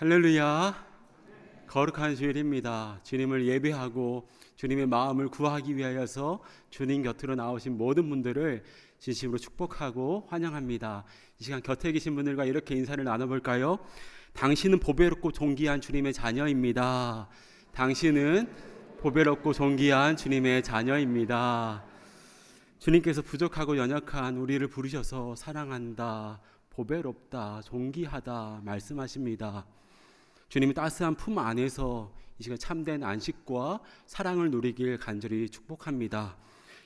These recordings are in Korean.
할렐루야. 거룩한 주일입니다. 주님을 예배하고 주님의 마음을 구하기 위하여서 주님 곁으로 나오신 모든 분들을 진심으로 축복하고 환영합니다. 이 시간 곁에 계신 분들과 이렇게 인사를 나눠볼까요? 당신은 보배롭고 존귀한 주님의 자녀입니다. 당신은 보배롭고 존귀한 주님의 자녀입니다. 주님께서 부족하고 연약한 우리를 부르셔서 사랑한다, 보배롭다, 존귀하다 말씀하십니다. 주님이 따스한 품 안에서 이 시간 참된 안식과 사랑을 누리길 간절히 축복합니다.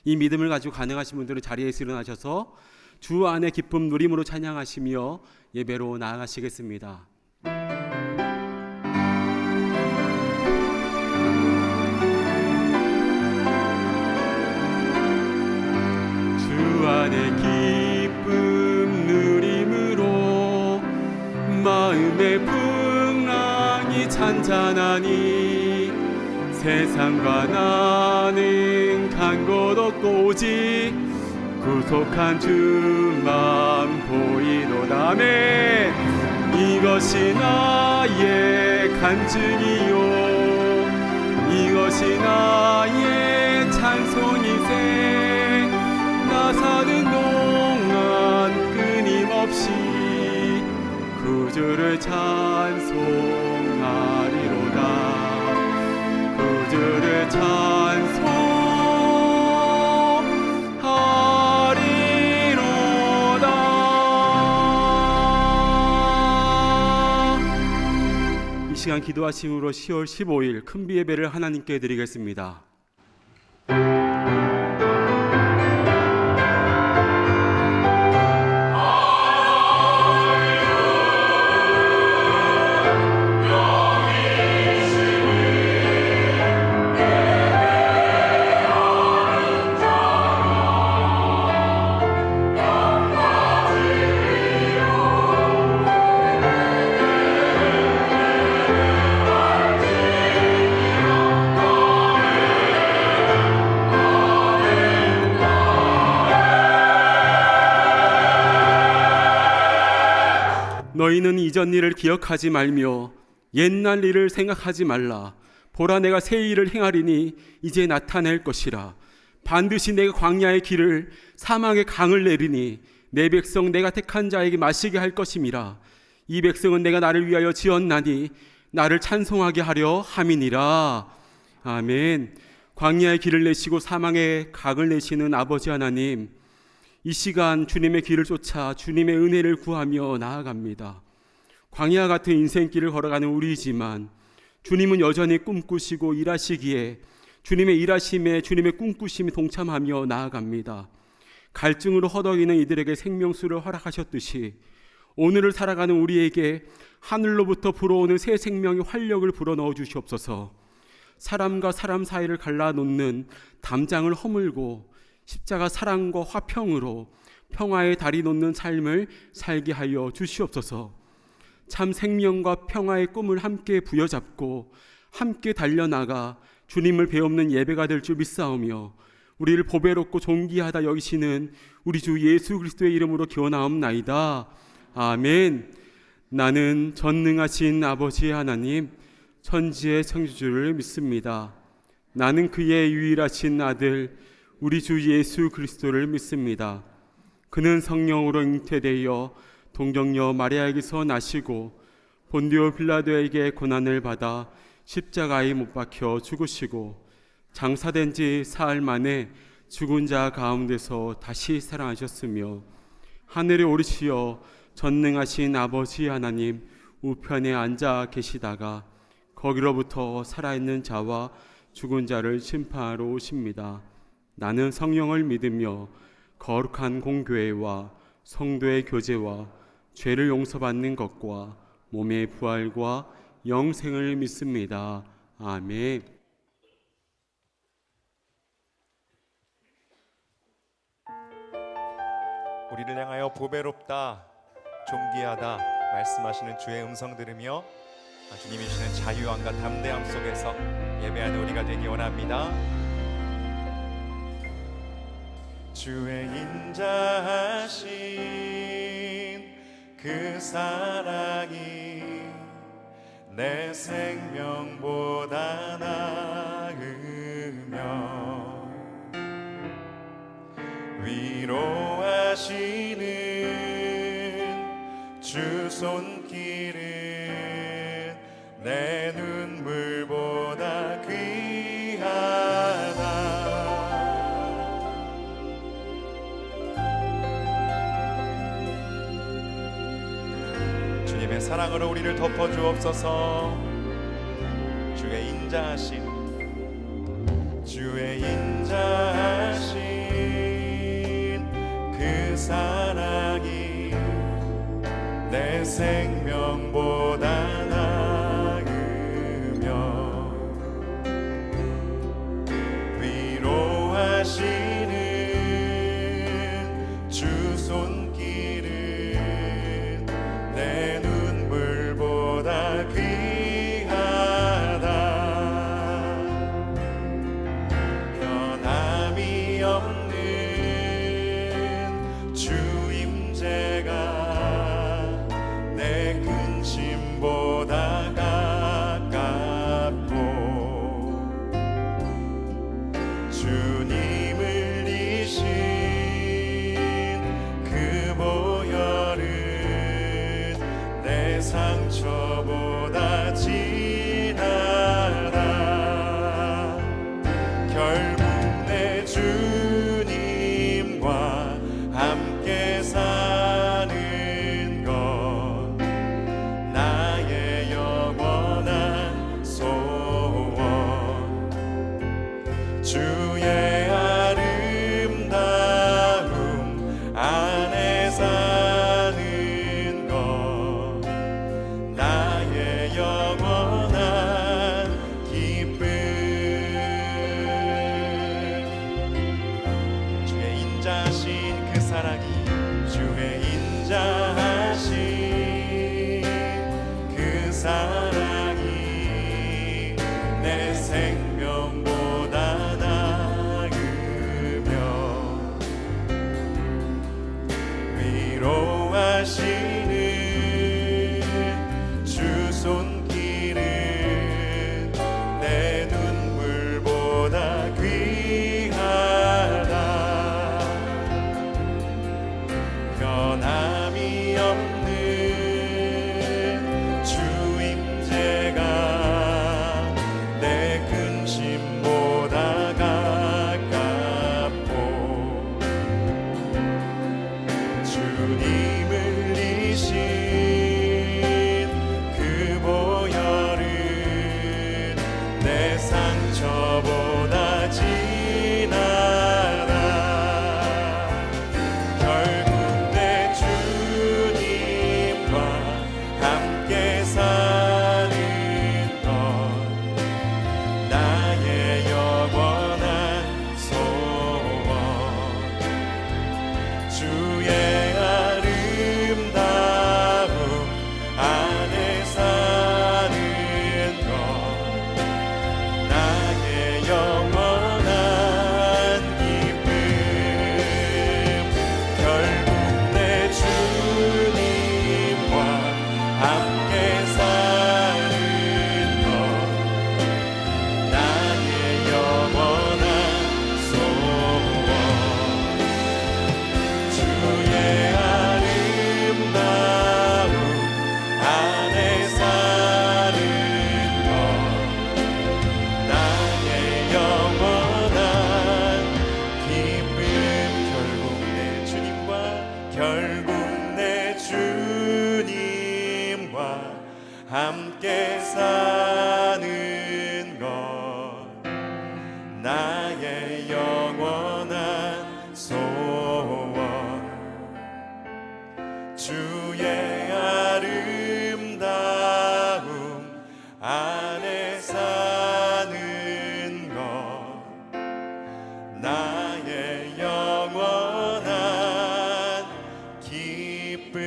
이 믿음을 가지고 가능하신 분들은 자리에서 일어나셔서 주 안의 기쁨 누림으로 찬양하시며 예배로 나아가시겠습니다. 주 안의 기쁨 누림으로 마음의 풍랑이 잔잔하니 세상과 나는 간 곳 없고 오직 구속한 주만 보이도다네. 이것이 나의 간증이요, 이것이 나의 찬송이세. 나 사는 동안 끊임없이 구주를 찬송하리로다. 구주를 찬송하리로다. 이 시간 기도하심으로 10월 15일 큰비 예배를 하나님께 드리겠습니다. 너희는 이전 일을 기억하지 말며 옛날 일을 생각하지 말라. 보라, 내가 새 일을 행하리니 이제 나타낼 것이라. 반드시 내가 광야의 길을 사막의 강을 내리니 내 백성 내가 택한 자에게 마시게 할 것임이라. 이 백성은 내가 나를 위하여 지었나니 나를 찬송하게 하려 함이니라. 아멘. 광야의 길을 내시고 사막의 강을 내시는 아버지 하나님, 이 시간 주님의 길을 쫓아 주님의 은혜를 구하며 나아갑니다. 광야 같은 인생길을 걸어가는 우리이지만 주님은 여전히 꿈꾸시고 일하시기에 주님의 일하심에 주님의 꿈꾸심이 동참하며 나아갑니다. 갈증으로 허덕이는 이들에게 생명수를 허락하셨듯이 오늘을 살아가는 우리에게 하늘로부터 불어오는 새 생명의 활력을 불어넣어 주시옵소서. 사람과 사람 사이를 갈라놓는 담장을 허물고 십자가 사랑과 화평으로 평화의 다리 놓는 삶을 살게 하여 주시옵소서. 참 생명과 평화의 꿈을 함께 부여잡고 함께 달려나가 주님을 배우는 예배가 될 줄 믿사오며 우리를 보배롭고 존귀하다 여기시는 우리 주 예수 그리스도의 이름으로 기원하옵나이다. 아멘. 나는 전능하신 아버지 하나님, 천지의 창조주를 믿습니다. 나는 그의 유일하신 아들 우리 주 예수 그리스도를 믿습니다. 그는 성령으로 잉태되어 동정녀 마리아에게서 나시고 본디오 빌라도에게 고난을 받아 십자가에 못 박혀 죽으시고 장사된 지 사흘 만에 죽은 자 가운데서 다시 살아나셨으며 하늘에 오르시어 전능하신 아버지 하나님 우편에 앉아 계시다가 거기로부터 살아있는 자와 죽은 자를 심판하러 오십니다. 나는 성령을 믿으며 거룩한 공교회와 성도의 교제와 죄를 용서받는 것과 몸의 부활과 영생을 믿습니다. 아멘. 우리를 향하여 보배롭다, 존귀하다 말씀하시는 주의 음성 들으며 주님이 주시는 자유함과 담대함 속에서 예배하는 우리가 되기 원합니다. 주의 인자하신, 그 사랑이 내 생명보다 나으며 위로하시는 주 손길은 내 눈물보다 귀하다. 주님의 사랑으로 우리를 덮어주옵소서. 주의 인자하신 그 사랑이 내 생명보다 나으며 위로하시는 주 손길은 내 눈물보다 귀하다. 변함이 없는 주 임재가 내 근심보다 가깝고 주님을 이신 그 보혈은 내 상처보다 진하다. 결국 내 주님과 함께 사는 것 나의 영원한 소원. 주의 아름다움 안에 사는 것 나의 영원한 기쁨. 주의 인자하신 그 사랑이 주의 인자하신 그 사랑이 내 생명보다 나으며 위로하시는 주 손길은 내 눈물보다 귀하다. 변함이 없는 주 임재가 내 근심보다 가깝고 주님을 이신 그 보혈은 내 상처보다 진하다. 결국 내 주님과 함께 사는 것 나의 영원한 소원. 주의 아름다움 안에 사는 것 나의 영원한 기쁨. 결국 내 주님과 함께 사는 것 나의 영원한 소원. 주의 아름다움 안에 사는 것 나의 영원한 기쁨. 결국 내 주님과 함께 사는 것 나의 영원한 소원. 주의 아름다움 안에 사는 것 나의 영원한 기쁨.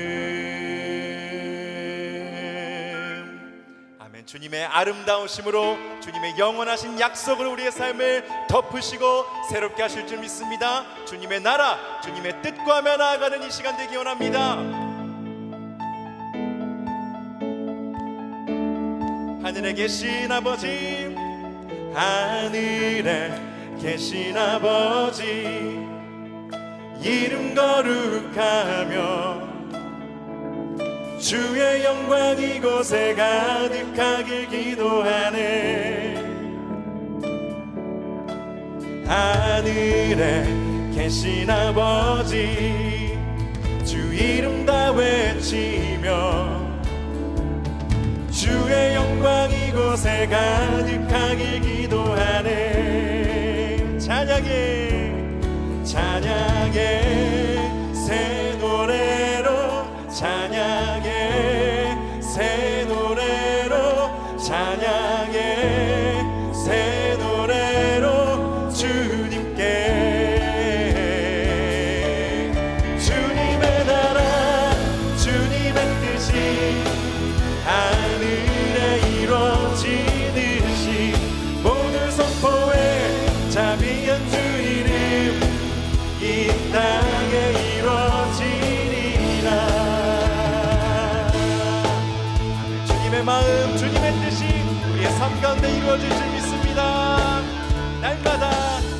아멘. 주님의 아름다우심으로 주님의 영원하신 약속을 우리의 삶을 덮으시고 새롭게 하실 줄 믿습니다. 주님의 나라, 주님의 뜻과 하며 나아가는 이 시간 되기 원합니다. 하늘에 계신 아버지, 하늘에 계신 아버지, 이름 거룩하며 주의 영광 이곳에 가득하길 기도하네. 하늘에 계신 아버지, 주 이름 다 외치며 주의 영광 이곳에 가득하길 기도하네. 찬양해 찬양해 새 노래로, 찬양해 새 노래로, 찬양해 새 노래로 주님께. 주님의 나라 주님의 뜻이 하늘에 이루어지듯이 모든 선포에 자비한 주 이름 이 땅에 이루어지리라. 주님의 마음 주님의 뜻이 우리의 삶 가운데 이루어질 줄 믿습니다.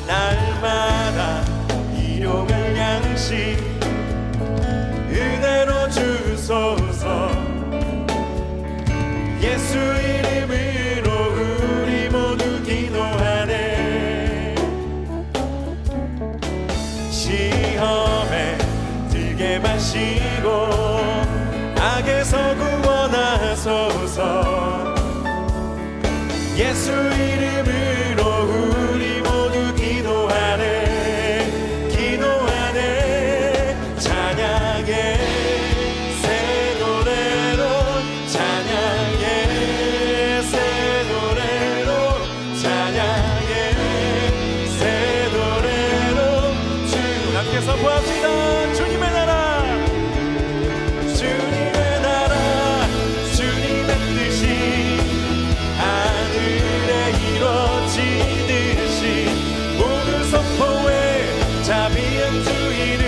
날마다 일용할 양식 은혜로 주소서. 예수 이름으로 우리 모두 기도하네. 시험에 들게 마시고 악에서 구원하소서. 예수 이름으로 우리 모두 기도하네. 기도하네. 찬양해 새 노래로, 찬양해 새 노래로, 찬양해 새 노래로 주 함께 선포합시다. 주님의 나라 주님의 나라 주님의 뜻이 하늘에 이루어지듯이 모든 선포에 자비한 주 이름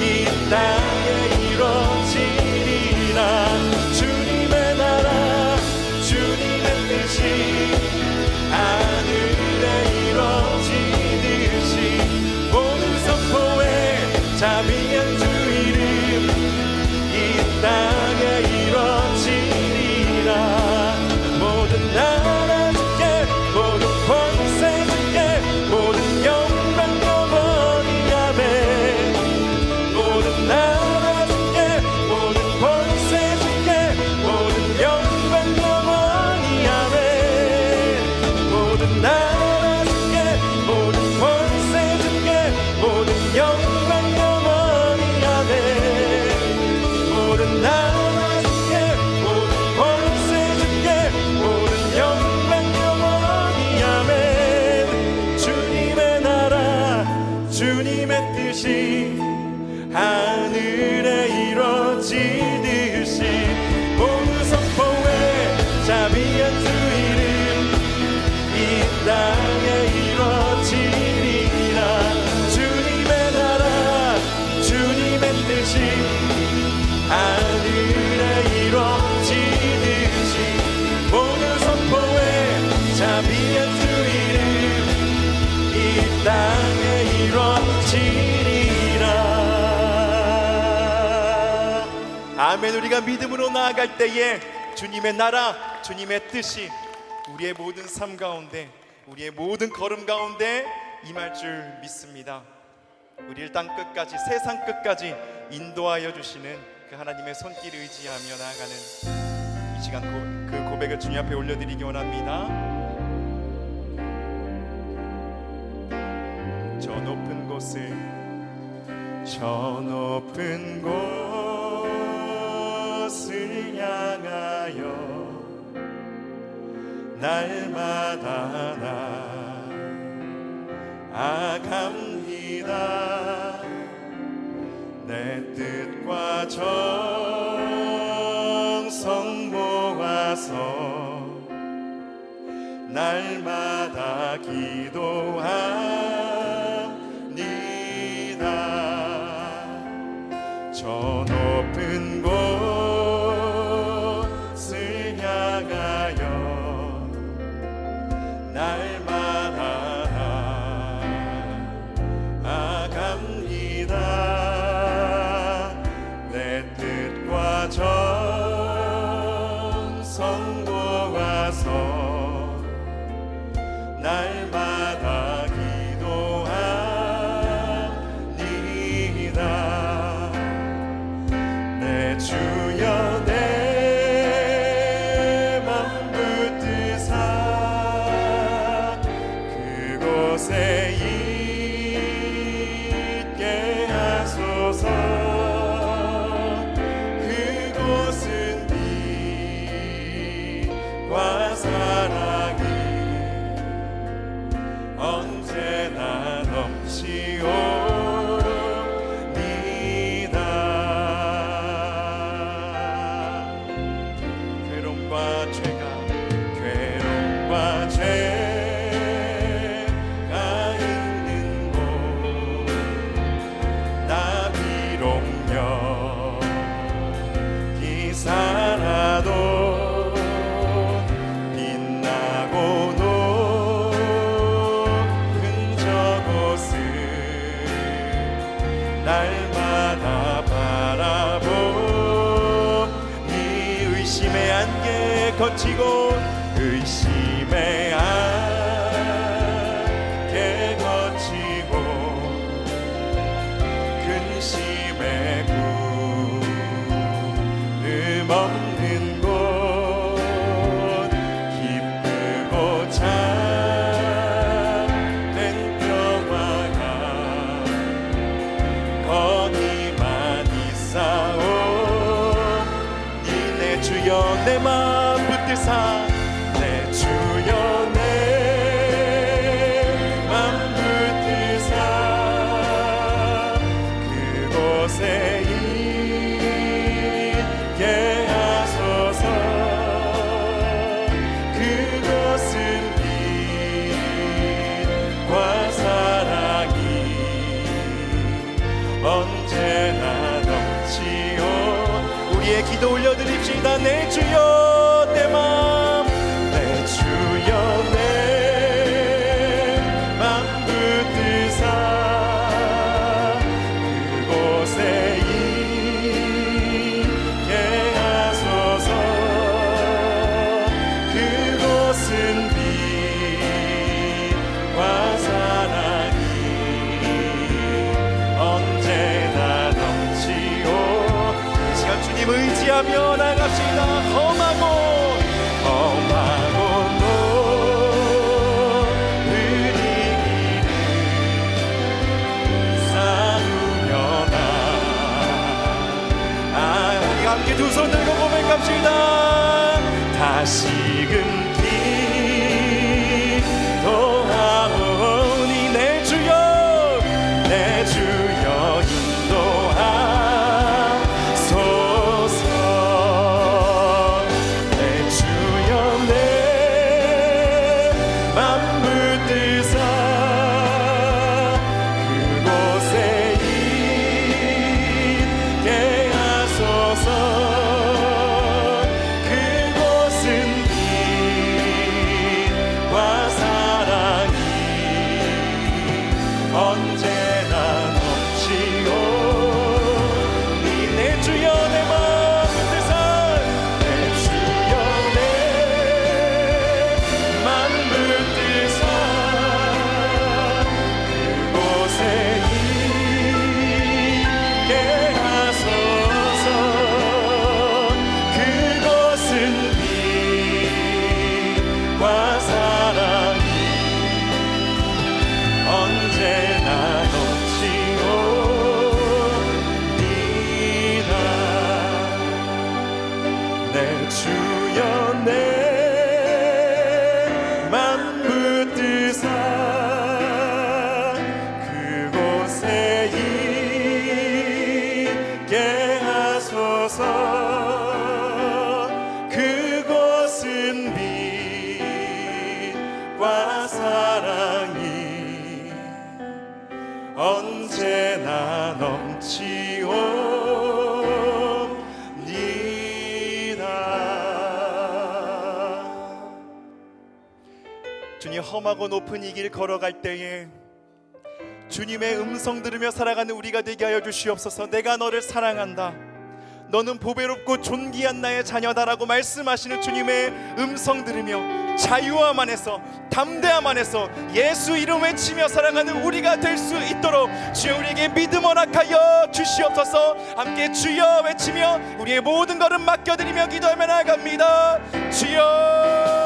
이 땅에 이루어지리라. 주님의 나라 주님의 뜻이 하늘에 이루어지듯이 모든 선포에 자비한 주 이름 이 땅에 이루어지리라. 모든 나라 주께 모든 권세 주께 모든 영광 영원히 아멘. 모든 나라 주께 모든 권세 주께 모든 영광 영원히 아멘. 모든 나라 주께 모든 권세 주께 모든 영광 영원히 아멘. 모든 나라 주께 모든 권세 주께 모든 영광 영원히 아멘. 주님의 나라 주님의 뜻이 하늘에 이루어지듯이 모든 선포에 자비한 주 이름 이 땅에 이루어지리라. 주님의 나라 주님의 뜻이 하늘에 이루어지듯이 모든 선포에 자비한 주 이름 이 땅에 이루어지리라. 아멘. 우리가 믿음으로 나아갈 때에 주님의 나라 주님의 뜻이 우리의 모든 삶 가운데 우리의 모든 걸음 가운데 임할 줄 믿습니다. 우리를 땅 끝까지 세상 끝까지 인도하여 주시는 그 하나님의 손길을 의지하며 나아가는 이 시간 그 고백을 주님 앞에 올려드리기 원합니다. 저 높은 곳을 저 높은 곳을 향하여 날마다 나아갑니다. 내 뜻과 정성 모아서 날마다 기도합니다. 저 높은 곳을 향하여 주여 내 맘 붙드사 그곳에 있게 하소서. 그곳은 빛과 사랑이 언제나 넘치옵니다. 괴로움과 죄가 있는 곳 나 비록 여기 살아도 빛나고 높은 저곳을 날마다 바라보니 의심의 안개 거치고 의심의 안개 거치고 근심의 구름 없는 곳 기쁘고 참된 평화가 거기만 있사오니 내 주여 내 맘 붙드사 내 주여 내 맘 붙드사 그곳에 있게 하소서. 그곳은 빛과 사랑이 언제나 넘치오. 우리의 기도 올려드립시다. 내 주여 내 맘, 내 주여 내 맘 붙드사 그곳에 있게 하소서. 그곳은 빛과 사랑이 언제나 넘치오. 이 시간 주님 의지하며 나갑시다. 험하고 높은 이 길을 쌓으며 우리 함께 두 손 들고 고백합시다. 다시금 기도하오니 내 주여 인도하소서. 내 주여 내 맘 붙드사 그곳에 있게 하소서. 그곳은 빛과 사랑이 언제나 넘치오니 내 주여 내 맘 붙드사 내 주여 내 맘 붙드사 그곳에 있게 하소서. 그곳은 빛과 사랑이 언제나 넘치옵니다. 내 주여 내 맘 붙드사 그곳에 있게 하소서. 그곳은 빛과 사랑이 언제나 넘치옵니다. 주님 험하고 높은 이 길 걸어갈 때에 주님의 음성 들으며 살아가는 우리가 되게 하여 주시옵소서. 내가 너를 사랑한다. 너는 보배롭고 존귀한 나의 자녀다라고 말씀하시는 주님의 음성 들으며 자유함 안에서 담대함 안에서 예수 이름 외치며 살아가는 우리가 될 수 있도록 주여 우리에게 믿음 허락하여 주시옵소서. 함께 주여 외치며 우리의 모든 것을 맡겨드리며 기도하며 나아갑니다. 주여.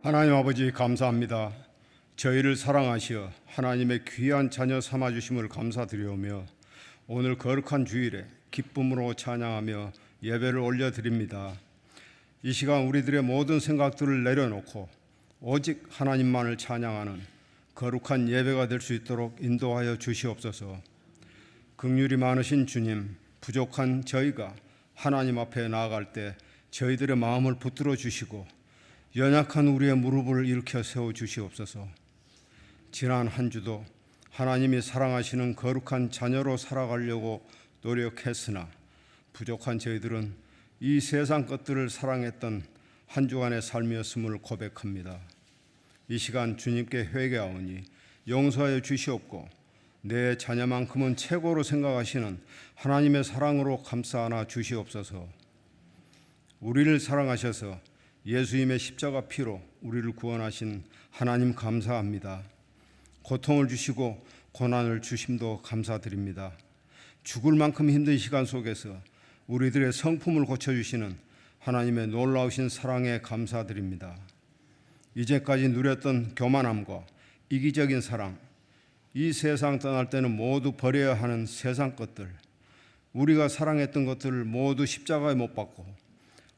하나님 아버지 감사합니다. 저희를 사랑하시어 하나님의 귀한 자녀 삼아주심을 감사드리오며 오늘 거룩한 주일에 기쁨으로 찬양하며 예배를 올려드립니다. 이 시간 우리들의 모든 생각들을 내려놓고 오직 하나님만을 찬양하는 거룩한 예배가 될 수 있도록 인도하여 주시옵소서. 긍휼이 많으신 주님, 부족한 저희가 하나님 앞에 나아갈 때 저희들의 마음을 붙들어 주시고 연약한 우리의 무릎을 일으켜 세워 주시옵소서. 지난 한 주도 하나님이 사랑하시는 거룩한 자녀로 살아가려고 노력했으나 부족한 저희들은 이 세상 것들을 사랑했던 한 주간의 삶이었음을 고백합니다. 이 시간 주님께 회개하오니 용서하여 주시옵고 내 자녀만큼은 최고로 생각하시는 하나님의 사랑으로 감싸 안아 주시옵소서. 우리를 사랑하셔서 예수님의 십자가 피로 우리를 구원하신 하나님 감사합니다. 고통을 주시고 고난을 주심도 감사드립니다. 죽을 만큼 힘든 시간 속에서 우리들의 성품을 고쳐주시는 하나님의 놀라우신 사랑에 감사드립니다. 이제까지 누렸던 교만함과 이기적인 사랑, 이 세상 떠날 때는 모두 버려야 하는 세상 것들, 우리가 사랑했던 것들을 모두 십자가에 못 박고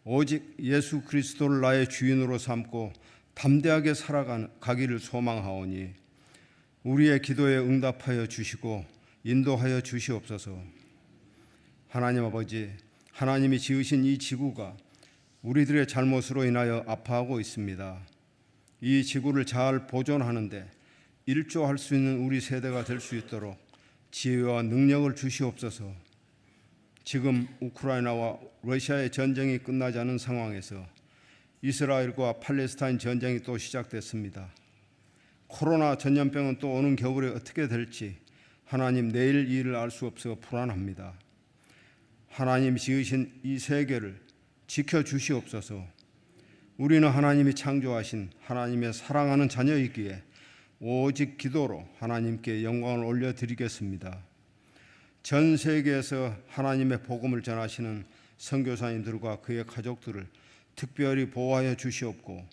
오직 예수 그리스도를 나의 주인으로 삼고 담대하게 살아가기를 소망하오니 우리의 기도에 응답하여 주시고 인도하여 주시옵소서. 하나님 아버지, 하나님이 지으신 이 지구가 우리들의 잘못으로 인하여 아파하고 있습니다. 이 지구를 잘 보존하는데 일조할 수 있는 우리 세대가 될 수 있도록 지혜와 능력을 주시옵소서. 지금 우크라이나와 러시아의 전쟁이 끝나지 않은 상황에서 이스라엘과 팔레스타인 전쟁이 또 시작됐습니다. 코로나 전염병은 또 오는 겨울에 어떻게 될지 하나님 내일 일을 알 수 없어 불안합니다. 하나님 지으신 이 세계를 지켜주시옵소서. 우리는 하나님이 창조하신 하나님의 사랑하는 자녀이기에 오직 기도로 하나님께 영광을 올려드리겠습니다. 전 세계에서 하나님의 복음을 전하시는 선교사님들과 그의 가족들을 특별히 보호하여 주시옵고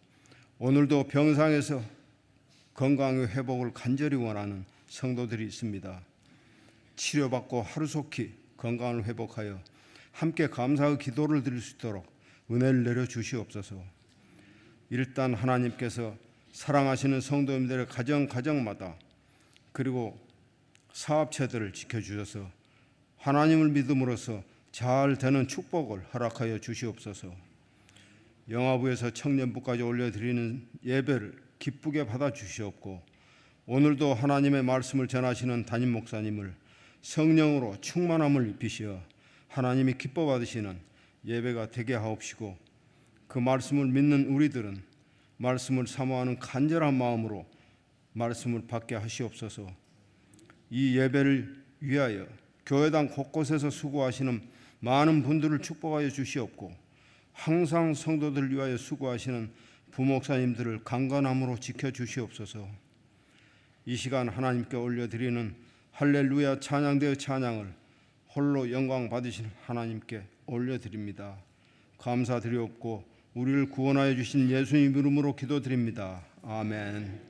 오늘도 병상에서 건강의 회복을 간절히 원하는 성도들이 있습니다. 치료받고 하루속히 건강을 회복하여 함께 감사의 기도를 드릴 수 있도록 은혜를 내려 주시옵소서. 일단 하나님께서 사랑하시는 성도님들의 가정마다 그리고 사업체들을 지켜주셔서 하나님을 믿음으로써 잘 되는 축복을 허락하여 주시옵소서. 영화부에서 청년부까지 올려드리는 예배를 기쁘게 받아주시옵고 오늘도 하나님의 말씀을 전하시는 담임 목사님을 성령으로 충만함을 입히시어 하나님이 기뻐 받으시는 예배가 되게 하옵시고 그 말씀을 믿는 우리들은 말씀을 사모하는 간절한 마음으로 말씀을 받게 하시옵소서. 이 예배를 위하여 교회당 곳곳에서 수고하시는 많은 분들을 축복하여 주시옵고 항상 성도들 위하여 수고하시는 부목사님들을 강건함으로 지켜주시옵소서. 이 시간 하나님께 올려드리는 할렐루야 찬양대의 찬양을 홀로 영광 받으신 하나님께 올려드립니다. 감사드리옵고 우리를 구원하여 주신 예수님 이름으로 기도드립니다. 아멘.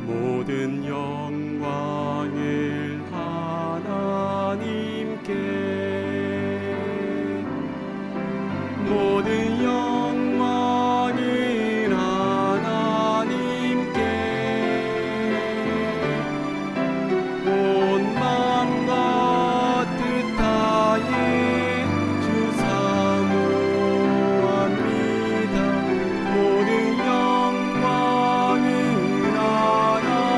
모든 영광을 하나님께, 모든 영광을 하나님께, 온 마음과 뜻 다해 주 사모합니다. 모든 영광을 하나님께.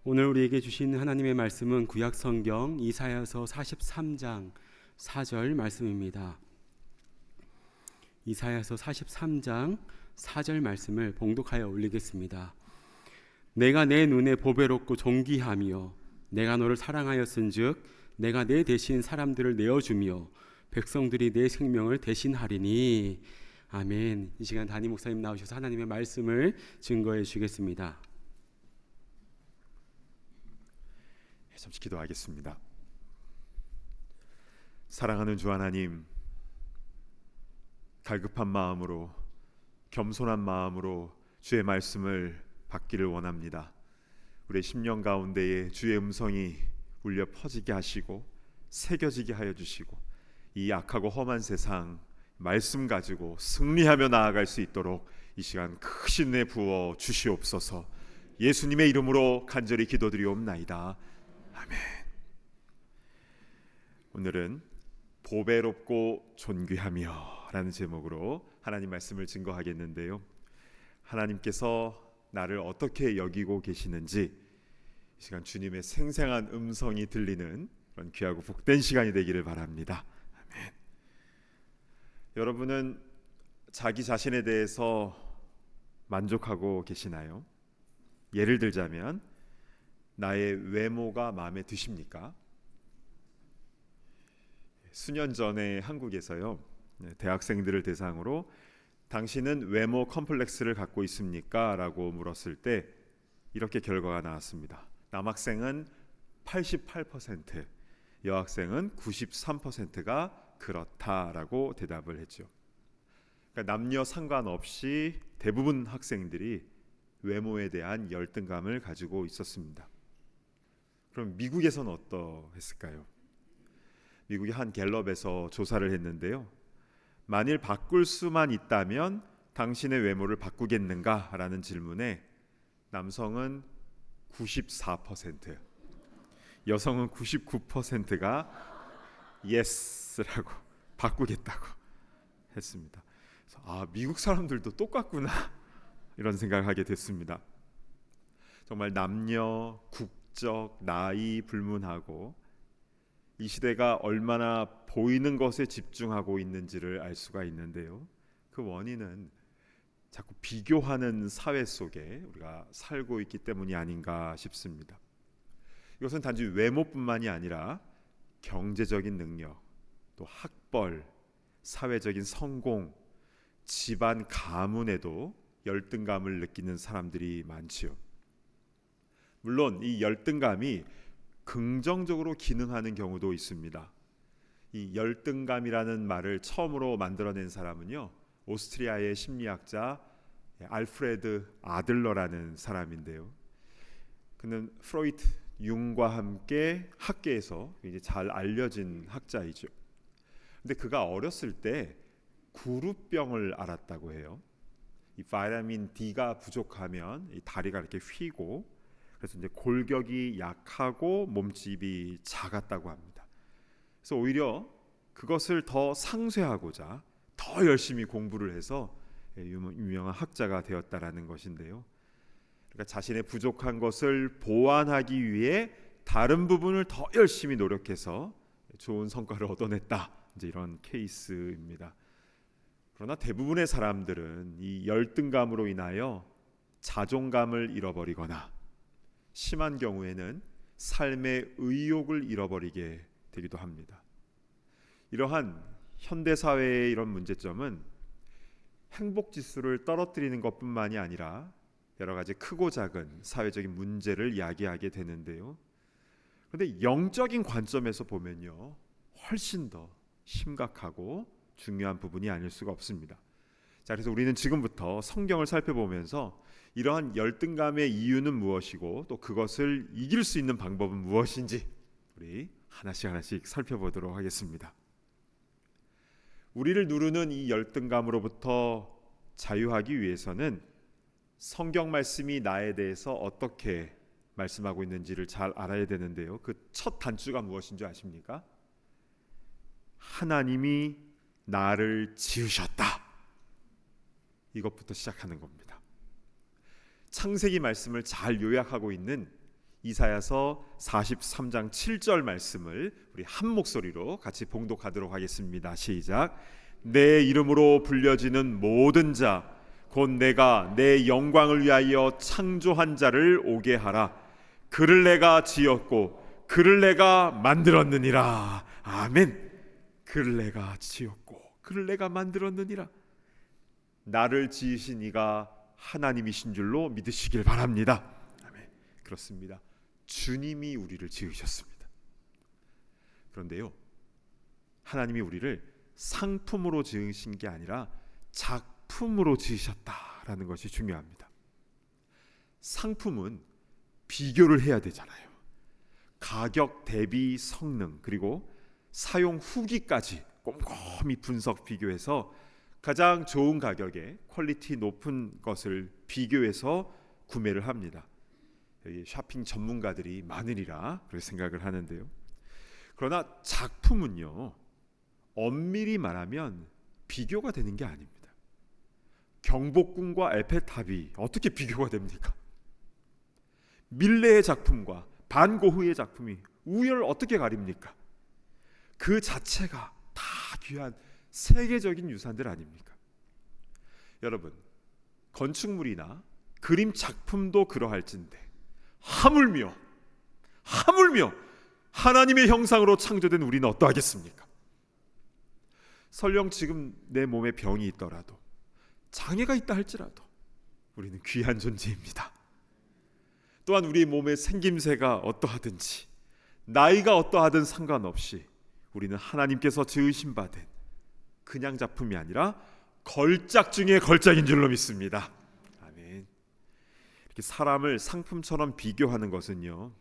오늘 우리에게 주신 하나님의 말씀은 구약 성경 이사야서 43장 4절 말씀입니다. 이사야서 43장 4절 말씀을 봉독하여 올리겠습니다. 내가 내 눈에 보배롭고 존귀하며 내가 너를 사랑하였은즉 내가 내 대신 사람들을 내어주며 백성들이 내 생명을 대신하리니. 아멘. 이 시간 담임 목사님 나오셔서 하나님의 말씀을 증거해 주겠습니다. 잠시 기도하겠습니다. 사랑하는 주 하나님, 갈급한 마음으로 겸손한 마음으로 주의 말씀을 받기를 원합니다. 우리의 심령 가운데에 주의 음성이 울려 퍼지게 하시고 새겨지게 하여 주시고 이 악하고 험한 세상 말씀 가지고 승리하며 나아갈 수 있도록 이 시간 크신 은혜 부어 주시옵소서. 예수님의 이름으로 간절히 기도드리옵나이다. 아멘. 오늘은 보배롭고 존귀하며 라는 제목으로 하나님 말씀을 증거하겠는데요, 하나님께서 나를 어떻게 여기고 계시는지 이 시간 주님의 생생한 음성이 들리는 그런 귀하고 복된 시간이 되기를 바랍니다. 아멘. 여러분은 자기 자신에 대해서 만족하고 계시나요? 예를 들자면 나의 외모가 마음에 드십니까? 수년 전에 한국에서요, 대학생들을 대상으로 당신은 외모 컴플렉스를 갖고 있습니까? 라고 물었을 때 이렇게 결과가 나왔습니다. 남학생은 88%, 여학생은 93%가 그렇다라고 대답을 했죠. 그러니까 남녀 상관없이 대부분 학생들이 외모에 대한 열등감을 가지고 있었습니다. 그럼 미국에서는 어떠했을까요? 미국의 한 갤럽에서 조사를 했는데요, 만일 바꿀 수만 있다면 당신의 외모를 바꾸겠는가? 라는 질문에 남성은 94%, 여성은 99%가 예스라고 바꾸겠다고 했습니다. 그래서 미국 사람들도 똑같구나 이런 생각을 하게 됐습니다. 정말 남녀, 국적, 나이 불문하고 이 시대가 얼마나 보이는 것에 집중하고 있는지를 알 수가 있는데요, 그 원인은 자꾸 비교하는 사회 속에 우리가 살고 있기 때문이 아닌가 싶습니다. 이것은 단지 외모뿐만이 아니라 경제적인 능력, 또 학벌, 사회적인 성공, 집안 가문에도 열등감을 느끼는 사람들이 많지요. 물론 이 열등감이 긍정적으로 기능하는 경우도 있습니다. 이 열등감이라는 말을 처음으로 만들어낸 사람은요, 오스트리아의 심리학자 알프레드 아들러라는 사람인데요, 그는 프로이트, 융과 함께 학계에서 이제 잘 알려진 학자이죠. 근데 그가 어렸을 때 구루병을 앓았다고 해요. 이 비타민 D가 부족하면 이 다리가 이렇게 휘고, 그래서 이제 골격이 약하고 몸집이 작았다고 합니다. 그래서 오히려 그것을 더 상쇄하고자 더 열심히 공부를 해서 유명한 학자가 되었다라는 것인데요. 그러니까 자신의 부족한 것을 보완하기 위해 다른 부분을 더 열심히 노력해서 좋은 성과를 얻어냈다, 이제 이런 케이스입니다. 그러나 대부분의 사람들은 이 열등감으로 인하여 자존감을 잃어버리거나 심한 경우에는 삶의 의욕을 잃어버리게 되기도 합니다. 이러한 현대 사회의 이런 문제점은 행복 지수를 떨어뜨리는 것뿐만이 아니라 여러 가지 크고 작은 사회적인 문제를 야기하게 되는데요, 그런데 영적인 관점에서 보면요, 훨씬 더 심각하고 중요한 부분이 아닐 수가 없습니다. 자, 그래서 우리는 지금부터 성경을 살펴보면서 이러한 열등감의 이유는 무엇이고 또 그것을 이길 수 있는 방법은 무엇인지 우리 하나씩 살펴보도록 하겠습니다. 우리를 누르는 이 열등감으로부터 자유하기 위해서는 성경 말씀이 나에 대해서 어떻게 말씀하고 있는지를 잘 알아야 되는데요, 그 첫 단추가 무엇인 줄 아십니까? 하나님이 나를 지으셨다, 이것부터 시작하는 겁니다. 창세기 말씀을 잘 요약하고 있는 이사야서 43장 7절 말씀을 우리 한 목소리로 같이 봉독하도록 하겠습니다. 시작. 내 이름으로 불려지는 모든 자 곧 내가 내 영광을 위하여 창조한 자를 오게 하라. 그를 내가 지었고 그를 내가 만들었느니라. 아멘. 그를 내가 지었고 그를 내가 만들었느니라. 나를 지으신 이가 하나님이신 줄로 믿으시길 바랍니다. 아멘. 그렇습니다. 주님이 우리를 지으셨습니다. 그런데요, 하나님이 우리를 상품으로 지으신 게 아니라 작품으로 지으셨다라는 것이 중요합니다. 상품은 비교를 해야 되잖아요. 가격 대비 성능 그리고 사용 후기까지 꼼꼼히 분석 비교해서 가장 좋은 가격에 퀄리티 높은 것을 비교해서 구매를 합니다. 쇼핑 전문가들이 많으리라 그렇게 생각을 하는데요. 그러나 작품은요, 엄밀히 말하면 비교가 되는 게 아닙니다. 경복궁과 에펠탑이 어떻게 비교가 됩니까? 밀레의 작품과 반 고흐의 작품이 우열을 어떻게 가립니까? 그 자체가 다 귀한 세계적인 유산들 아닙니까? 여러분, 건축물이나 그림 작품도 그러할진데 하물며 하나님의 형상으로 창조된 우리는 어떠하겠습니까? 설령 지금 내 몸에 병이 있더라도, 장애가 있다 할지라도 우리는 귀한 존재입니다. 또한 우리 몸의 생김새가 어떠하든지 나이가 어떠하든 상관없이 우리는 하나님께서 지으신 바 된 그냥 작품이 아니라 걸작 중에 걸작인 줄로 믿습니다. 아멘. 이렇게 사람을 상품처럼 비교하는 것은요,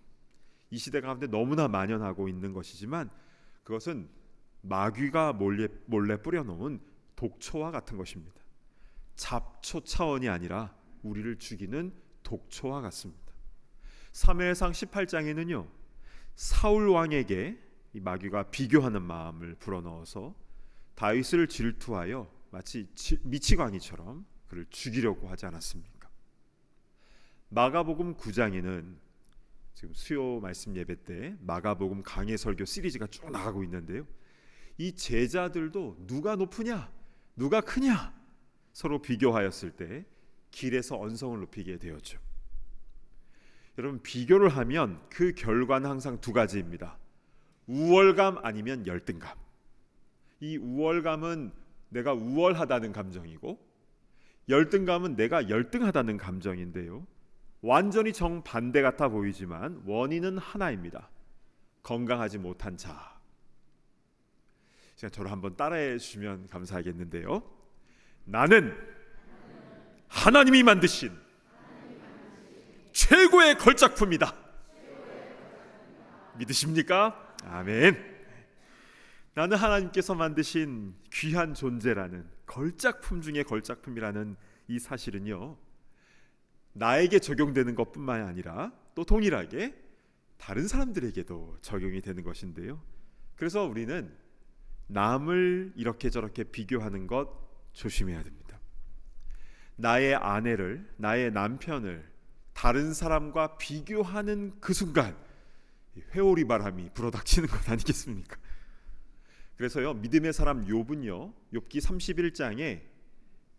이 시대 가운데 너무나 만연하고 있는 것이지만 그것은 마귀가 몰래 뿌려놓은 독초와 같은 것입니다. 잡초 차원이 아니라 우리를 죽이는 독초와 같습니다. 사무엘상 18장에는요, 사울 왕에게 이 마귀가 비교하는 마음을 불어넣어서 다윗을 질투하여 마치 미치광이처럼 그를 죽이려고 하지 않았습니까? 마가복음 9장에는 지금 수요 말씀 예배 때 마가복음 강해 설교 시리즈가 쭉 나가고 있는데요, 이 제자들도 누가 높으냐 누가 크냐 서로 비교하였을 때 길에서 언성을 높이게 되었죠. 여러분, 비교를 하면 그 결과는 항상 두 가지입니다. 우월감 아니면 열등감. 이 우월감은 내가 우월하다는 감정이고, 열등감은 내가 열등하다는 감정인데요, 완전히 정반대 같아 보이지만 원인은 하나입니다. 건강하지 못한 자. 저를 한번 따라해 주시면 감사하겠는데요, 나는 하나님이 만드신 최고의 걸작품이다. 믿으십니까? 아멘. 나는 하나님께서 만드신 귀한 존재라는 걸작품 중에 걸작품이라는 이 사실은요, 나에게 적용되는 것뿐만 아니라 또 동일하게 다른 사람들에게도 적용이 되는 것인데요, 그래서 우리는 남을 이렇게 저렇게 비교하는 것 조심해야 됩니다. 나의 아내를, 나의 남편을 다른 사람과 비교하는 그 순간 회오리 바람이 불어닥치는 것 아니겠습니까? 그래서요, 믿음의 사람 욥은요, 욥기 31장에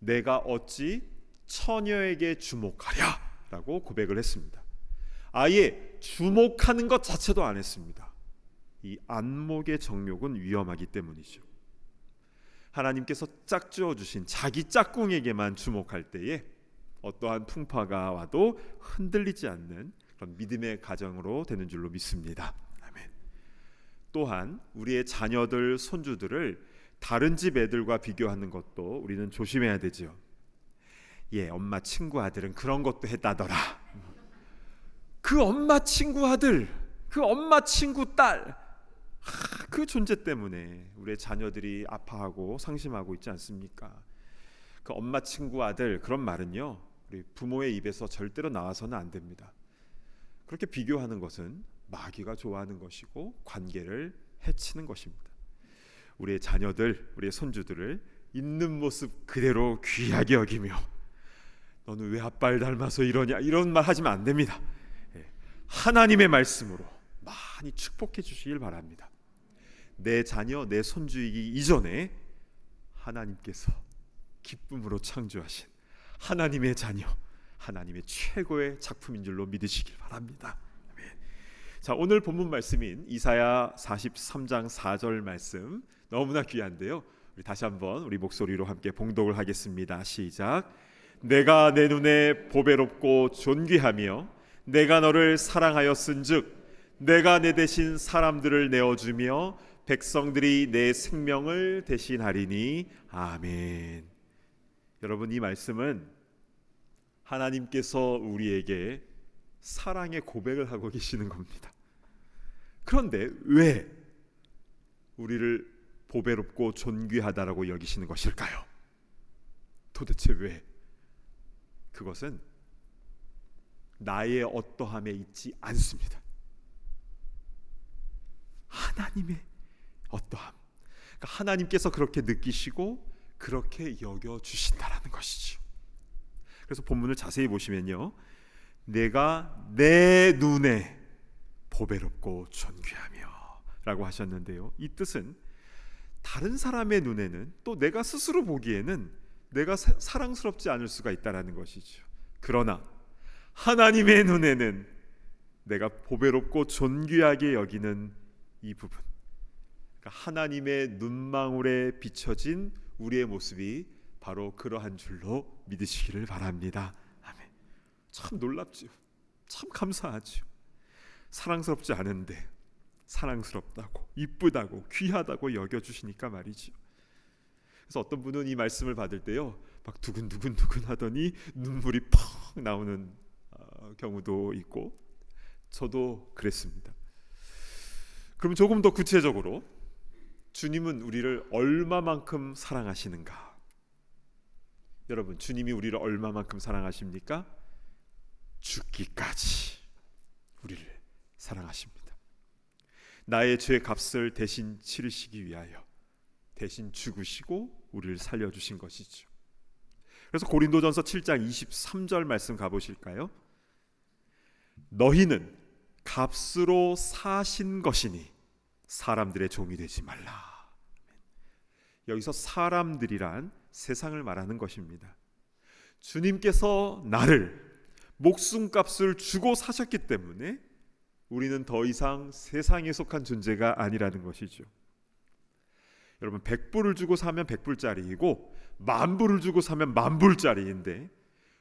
내가 어찌 처녀에게 주목하랴 라고 고백을 했습니다. 아예 주목하는 것 자체도 안 했습니다. 이 안목의 정욕은 위험하기 때문이죠. 하나님께서 짝지어 주신 자기 짝꿍에게만 주목할 때에 어떠한 풍파가 와도 흔들리지 않는 그런 믿음의 가정으로 되는 줄로 믿습니다. 아멘. 또한 우리의 자녀들, 손주들을 다른 집 애들과 비교하는 것도 우리는 조심해야 되죠. 엄마 친구 아들은 그런 것도 했다더라. 그 엄마 친구 아들, 그 엄마 친구 딸, 그 존재 때문에 우리의 자녀들이 아파하고 상심하고 있지 않습니까? 그 엄마 친구 아들, 그런 말은요, 우리 부모의 입에서 절대로 나와서는 안 됩니다. 그렇게 비교하는 것은 마귀가 좋아하는 것이고 관계를 해치는 것입니다. 우리의 자녀들, 우리의 손주들을 있는 모습 그대로 귀하게 여기며 너는 왜 아빠를 닮아서 이러냐, 이런 말 하시면 안 됩니다. 하나님의 말씀으로 많이 축복해 주시길 바랍니다. 내 자녀, 내 손주이기 이전에 하나님께서 기쁨으로 창조하신 하나님의 자녀, 하나님의 최고의 작품인 줄로 믿으시길 바랍니다. 아멘. 자, 오늘 본문 말씀인 이사야 43장 4절 말씀 너무나 귀한데요. 우리 다시 한번 우리 목소리로 함께 봉독을 하겠습니다. 시작. 내가 내 눈에 보배롭고 존귀하며 내가 너를 사랑하였은즉 내가 내 대신 사람들을 내어주며 백성들이 내 생명을 대신하리니. 아멘. 여러분, 이 말씀은 하나님께서 우리에게 사랑의 고백을 하고 계시는 겁니다. 그런데 왜 우리를 보배롭고 존귀하다라고 여기시는 것일까요? 도대체 왜? 그것은 나의 어떠함에 있지 않습니다. 하나님의 어떠함. 그러니까 하나님께서 그렇게 느끼시고 그렇게 여겨주신다라는 것이죠. 그래서 본문을 자세히 보시면요, 내가 내 눈에 보배롭고 존귀하며 라고 하셨는데요, 이 뜻은 다른 사람의 눈에는 또 내가 스스로 보기에는 내가 사랑스럽지 않을 수가 있다는 것이죠. 그러나 하나님의 눈에는 내가 보배롭고 존귀하게 여기는 이 부분, 그러니까 하나님의 눈망울에 비춰진 우리의 모습이 바로 그러한 줄로 믿으시기를 바랍니다. 아멘. 참 놀랍지요. 참 감사하지요. 사랑스럽지 않은데 사랑스럽다고, 이쁘다고, 귀하다고 여겨주시니까 말이죠. 그래서 어떤 분은 이 말씀을 받을 때요, 막 두근두근 하더니 눈물이 펑 나오는 경우도 있고, 저도 그랬습니다. 그럼 조금 더 구체적으로 주님은 우리를 얼마만큼 사랑하시는가? 여러분, 주님이 우리를 얼마만큼 사랑하십니까? 죽기까지 우리를 사랑하십니다. 나의 죄 값을 대신 치르시기 위하여 대신 죽으시고 우리를 살려주신 것이죠. 그래서 고린도전서 7장 23절 말씀 가보실까요? 너희는 값으로 사신 것이니 사람들의 종이 되지 말라. 여기서 사람들이란 세상을 말하는 것입니다. 주님께서 나를 목숨값을 주고 사셨기 때문에 우리는 더 이상 세상에 속한 존재가 아니라는 것이죠. 여러분, 100불을 주고 사면 100불짜리이고 10,000불을 주고 사면 10,000불짜리인데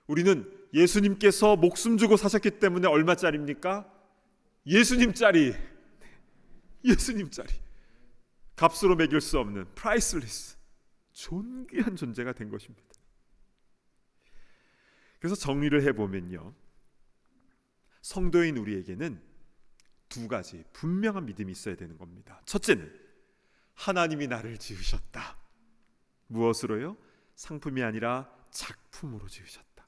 우리는 예수님께서 목숨 주고 사셨기 때문에 얼마짜리입니까? 예수님짜리. 예수님짜리. 값으로 매길 수 없는 프라이슬리스, 존귀한 존재가 된 것입니다. 그래서 정리를 해보면요, 성도인 우리에게는 두 가지 분명한 믿음이 있어야 되는 겁니다. 첫째는 하나님이 나를 지으셨다. 무엇으로요? 상품이 아니라 작품으로 지으셨다.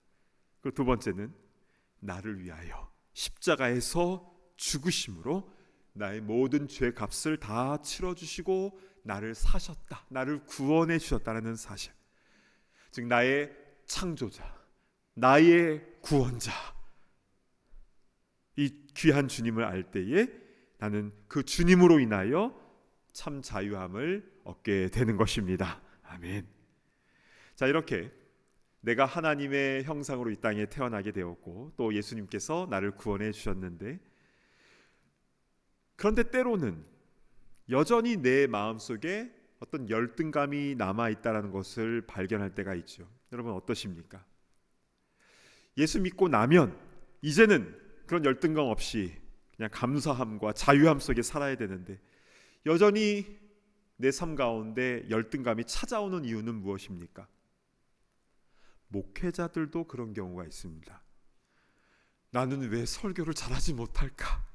그리고 두 번째는 나를 위하여 십자가에서 죽으심으로 나의 모든 죄 값을 다 치러주시고 나를 사셨다, 나를 구원해 주셨다는 사실. 즉 나의 창조자, 나의 구원자, 이 귀한 주님을 알 때에 나는 그 주님으로 인하여 참 자유함을 얻게 되는 것입니다. 아멘. 자, 이렇게 내가 하나님의 형상으로 이 땅에 태어나게 되었고 또 예수님께서 나를 구원해 주셨는데, 그런데 때로는 여전히 내 마음속에 어떤 열등감이 남아있다는 것을 발견할 때가 있죠. 여러분 어떠십니까? 예수 믿고 나면 이제는 그런 열등감 없이 그냥 감사함과 자유함 속에 살아야 되는데 여전히 내 삶 가운데 열등감이 찾아오는 이유는 무엇입니까? 목회자들도 그런 경우가 있습니다. 나는 왜 설교를 잘하지 못할까?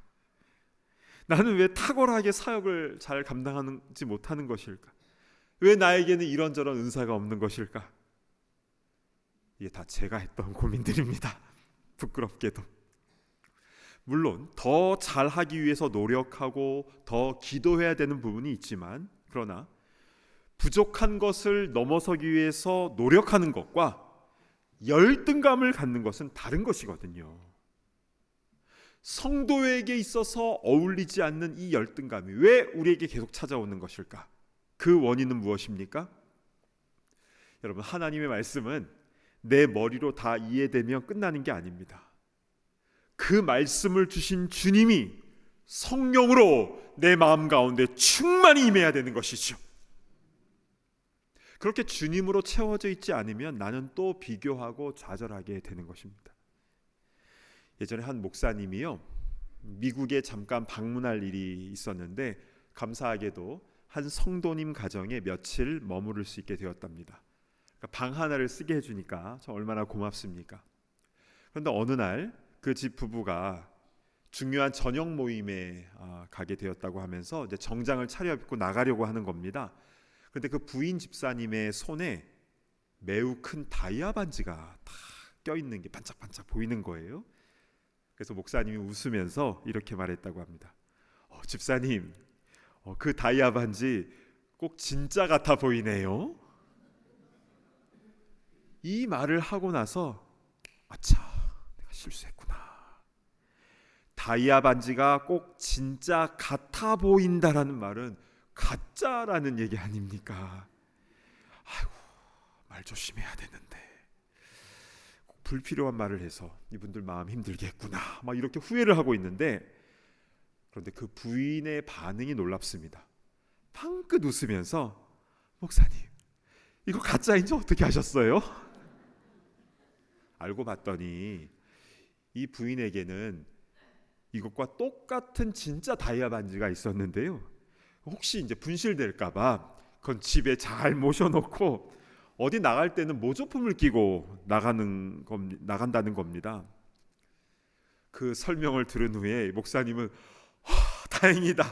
나는 왜 탁월하게 사역을 잘 감당하지 못하는 것일까? 왜 나에게는 이런저런 은사가 없는 것일까? 이게 다 제가 했던 고민들입니다. 부끄럽게도. 물론 더 잘하기 위해서 노력하고 더 기도해야 되는 부분이 있지만, 그러나 부족한 것을 넘어서기 위해서 노력하는 것과 열등감을 갖는 것은 다른 것이거든요. 성도에게 있어서 어울리지 않는 이 열등감이 왜 우리에게 계속 찾아오는 것일까? 그 원인은 무엇입니까? 여러분, 하나님의 말씀은 내 머리로 다 이해되면 끝나는 게 아닙니다. 그 말씀을 주신 주님이 성령으로 내 마음 가운데 충만히 임해야 되는 것이죠. 그렇게 주님으로 채워져 있지 않으면 나는 또 비교하고 좌절하게 되는 것입니다. 예전에 한 목사님이요, 미국에 잠깐 방문할 일이 있었는데 감사하게도 한 성도님 가정에 며칠 머무를 수 있게 되었답니다. 그러니까 방 하나를 쓰게 해주니까 저 얼마나 고맙습니까? 그런데 어느 날 그 집 부부가 중요한 저녁 모임에 가게 되었다고 하면서 이제 정장을 차려입고 나가려고 하는 겁니다. 그런데 그 부인 집사님의 손에 매우 큰 다이아 반지가 다 껴있는 게 반짝반짝 보이는 거예요. 그래서 목사님이 웃으면서 이렇게 말했다고 합니다. 집사님, 그 다이아 반지 꼭 진짜 같아 보이네요. 이 말을 하고 나서 아차, 내가 실수했구나. 다이아 반지가 꼭 진짜 같아 보인다라는 말은 가짜라는 얘기 아닙니까? 아이고, 말 조심해야 되는데 꼭 불필요한 말을 해서 이분들 마음 힘들게 했구나, 막 이렇게 후회를 하고 있는데, 그런데 그 부인의 반응이 놀랍습니다. 방긋 웃으면서 목사님, 이거 가짜인지 어떻게 하셨어요? 알고 봤더니 이 부인에게는 이것과 똑같은 진짜 다이아 반지가 있었는데요, 혹시 이제 분실될까봐 그건 집에 잘 모셔놓고 어디 나갈 때는 모조품을 끼고 나간다는 겁니다. 그 설명을 들은 후에 목사님은 다행이다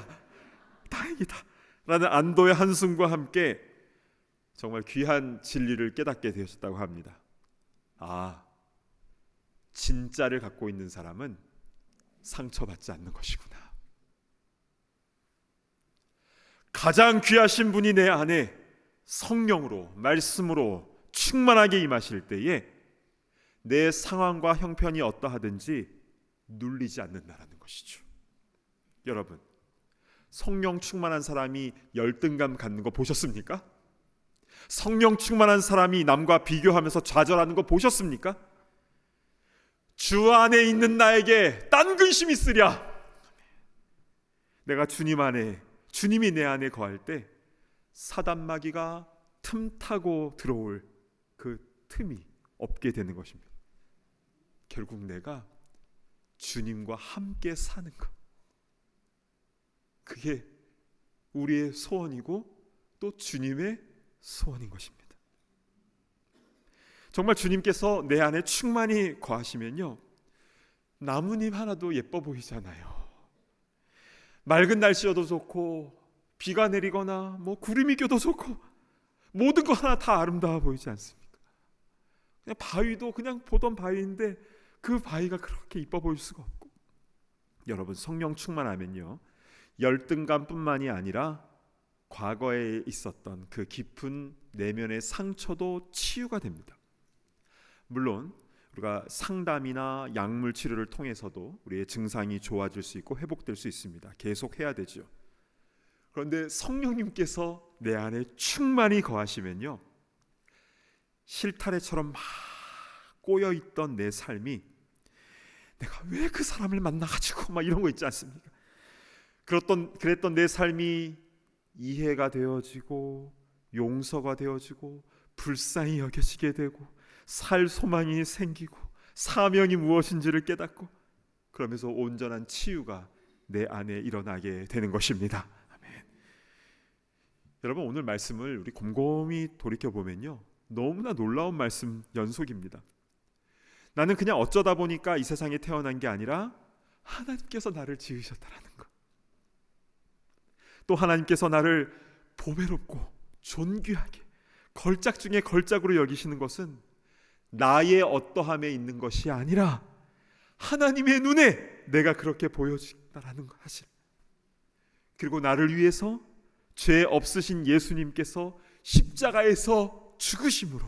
라는 안도의 한숨과 함께 정말 귀한 진리를 깨닫게 되셨다고 합니다. 진짜를 갖고 있는 사람은 상처받지 않는 것이구나. 가장 귀하신 분이 내 안에 성령으로, 말씀으로 충만하게 임하실 때에 내 상황과 형편이 어떠하든지 눌리지 않는다라는 것이죠. 여러분, 성령 충만한 사람이 열등감 갖는 거 보셨습니까? 성령 충만한 사람이 남과 비교하면서 좌절하는 거 보셨습니까? 주 안에 있는 나에게 딴 근심이 있으랴. 내가 주님 안에, 주님이 내 안에 거할 때 사단 마귀가 틈타고 들어올 그 틈이 없게 되는 것입니다. 결국 내가 주님과 함께 사는 것, 그게 우리의 소원이고 또 주님의 소원인 것입니다. 정말 주님께서 내 안에 충만히 거하시면요, 나뭇잎 하나도 예뻐 보이잖아요. 맑은 날씨여도 좋고 비가 내리거나 구름이 껴도 좋고 모든 것 하나 다 아름다워 보이지 않습니까? 그냥 바위도 그냥 보던 바위인데 그 바위가 그렇게 이뻐 보일 수가 없고, 여러분, 성령 충만하면요, 열등감뿐만이 아니라 과거에 있었던 그 깊은 내면의 상처도 치유가 됩니다. 물론 우리가 상담이나 약물 치료를 통해서도 우리의 증상이 좋아질 수 있고 회복될 수 있습니다. 계속 해야 되죠. 그런데 성령님께서 내 안에 충만히 거하시면요, 실타래처럼 막 꼬여있던 내 삶이, 내가 왜 그 사람을 만나가지고 막 이런 거 있지 않습니까? 그랬던 내 삶이 이해가 되어지고 용서가 되어지고 불쌍히 여겨지게 되고 살 소망이 생기고 사명이 무엇인지를 깨닫고, 그러면서 온전한 치유가 내 안에 일어나게 되는 것입니다. 아멘. 여러분, 오늘 말씀을 우리 곰곰이 돌이켜보면요, 너무나 놀라운 말씀 연속입니다. 나는 그냥 어쩌다 보니까 이 세상에 태어난 게 아니라 하나님께서 나를 지으셨다라는 것, 또 하나님께서 나를 보배롭고 존귀하게 걸작 중에 걸작으로 여기시는 것은 나의 어떠함에 있는 것이 아니라 하나님의 눈에 내가 그렇게 보여진다라는 사실, 그리고 나를 위해서 죄 없으신 예수님께서 십자가에서 죽으심으로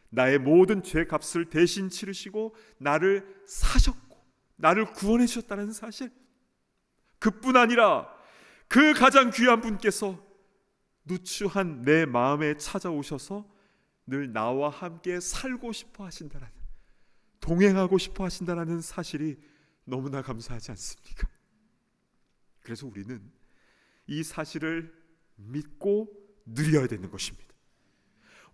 나의 모든 죄 값을 대신 치르시고 나를 사셨고 나를 구원해 주셨다는 사실, 그뿐 아니라 그 가장 귀한 분께서 누추한 내 마음에 찾아오셔서 늘 나와 함께 살고 싶어 하신다라는, 동행하고 싶어 하신다라는 사실이 너무나 감사하지 않습니까? 그래서 우리는 이 사실을 믿고 누려야 되는 것입니다.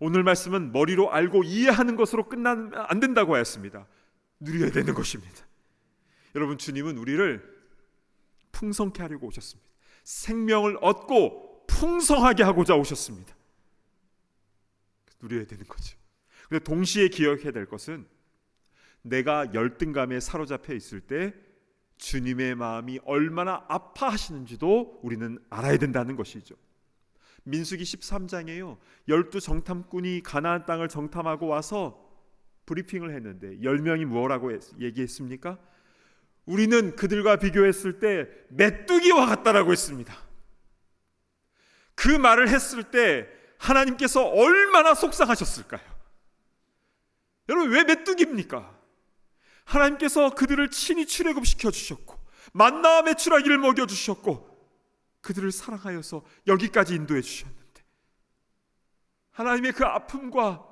오늘 말씀은 머리로 알고 이해하는 것으로 끝나면 안 된다고 하였습니다. 누려야 되는 것입니다. 여러분, 주님은 우리를 풍성케 하려고 오셨습니다. 생명을 얻고 풍성하게 하고자 오셨습니다. 누려야 되는 거죠. 근데 동시에 기억해야 될 것은, 내가 열등감에 사로잡혀 있을 때 주님의 마음이 얼마나 아파하시는지도 우리는 알아야 된다는 것이죠. 민수기 13장에요, 12 정탐꾼이 가나안 땅을 정탐하고 와서 브리핑을 했는데 10명이 뭐라고 얘기했습니까? 우리는 그들과 비교했을 때 메뚜기와 같다라고 했습니다. 그 말을 했을 때 하나님께서 얼마나 속상하셨을까요? 여러분, 왜 메뚜기입니까? 하나님께서 그들을 친히 출애굽시켜 주셨고 만나와 메추라기를 먹여주셨고 그들을 사랑하여서 여기까지 인도해 주셨는데 하나님의 그 아픔과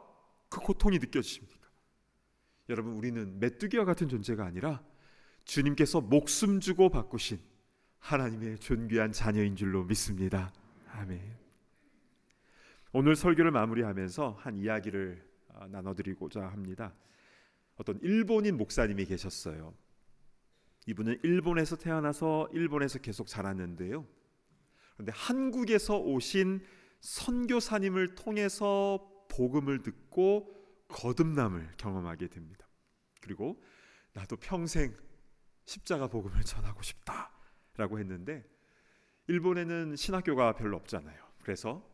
그 고통이 느껴지십니까? 여러분, 우리는 메뚜기와 같은 존재가 아니라 주님께서 목숨 주고 바꾸신 하나님의 존귀한 자녀인 줄로 믿습니다. 아멘. 오늘 설교를 마무리하면서 한 이야기를 나눠드리고자 합니다. 어떤 일본인 목사님이 계셨어요. 이분은 일본에서 태어나서 일본에서 계속 자랐는데요. 그런데 한국에서 오신 선교사님을 통해서 복음을 듣고 거듭남을 경험하게 됩니다. 그리고 나도 평생 십자가 복음을 전하고 싶다라고 했는데, 일본에는 신학교가 별로 없잖아요. 그래서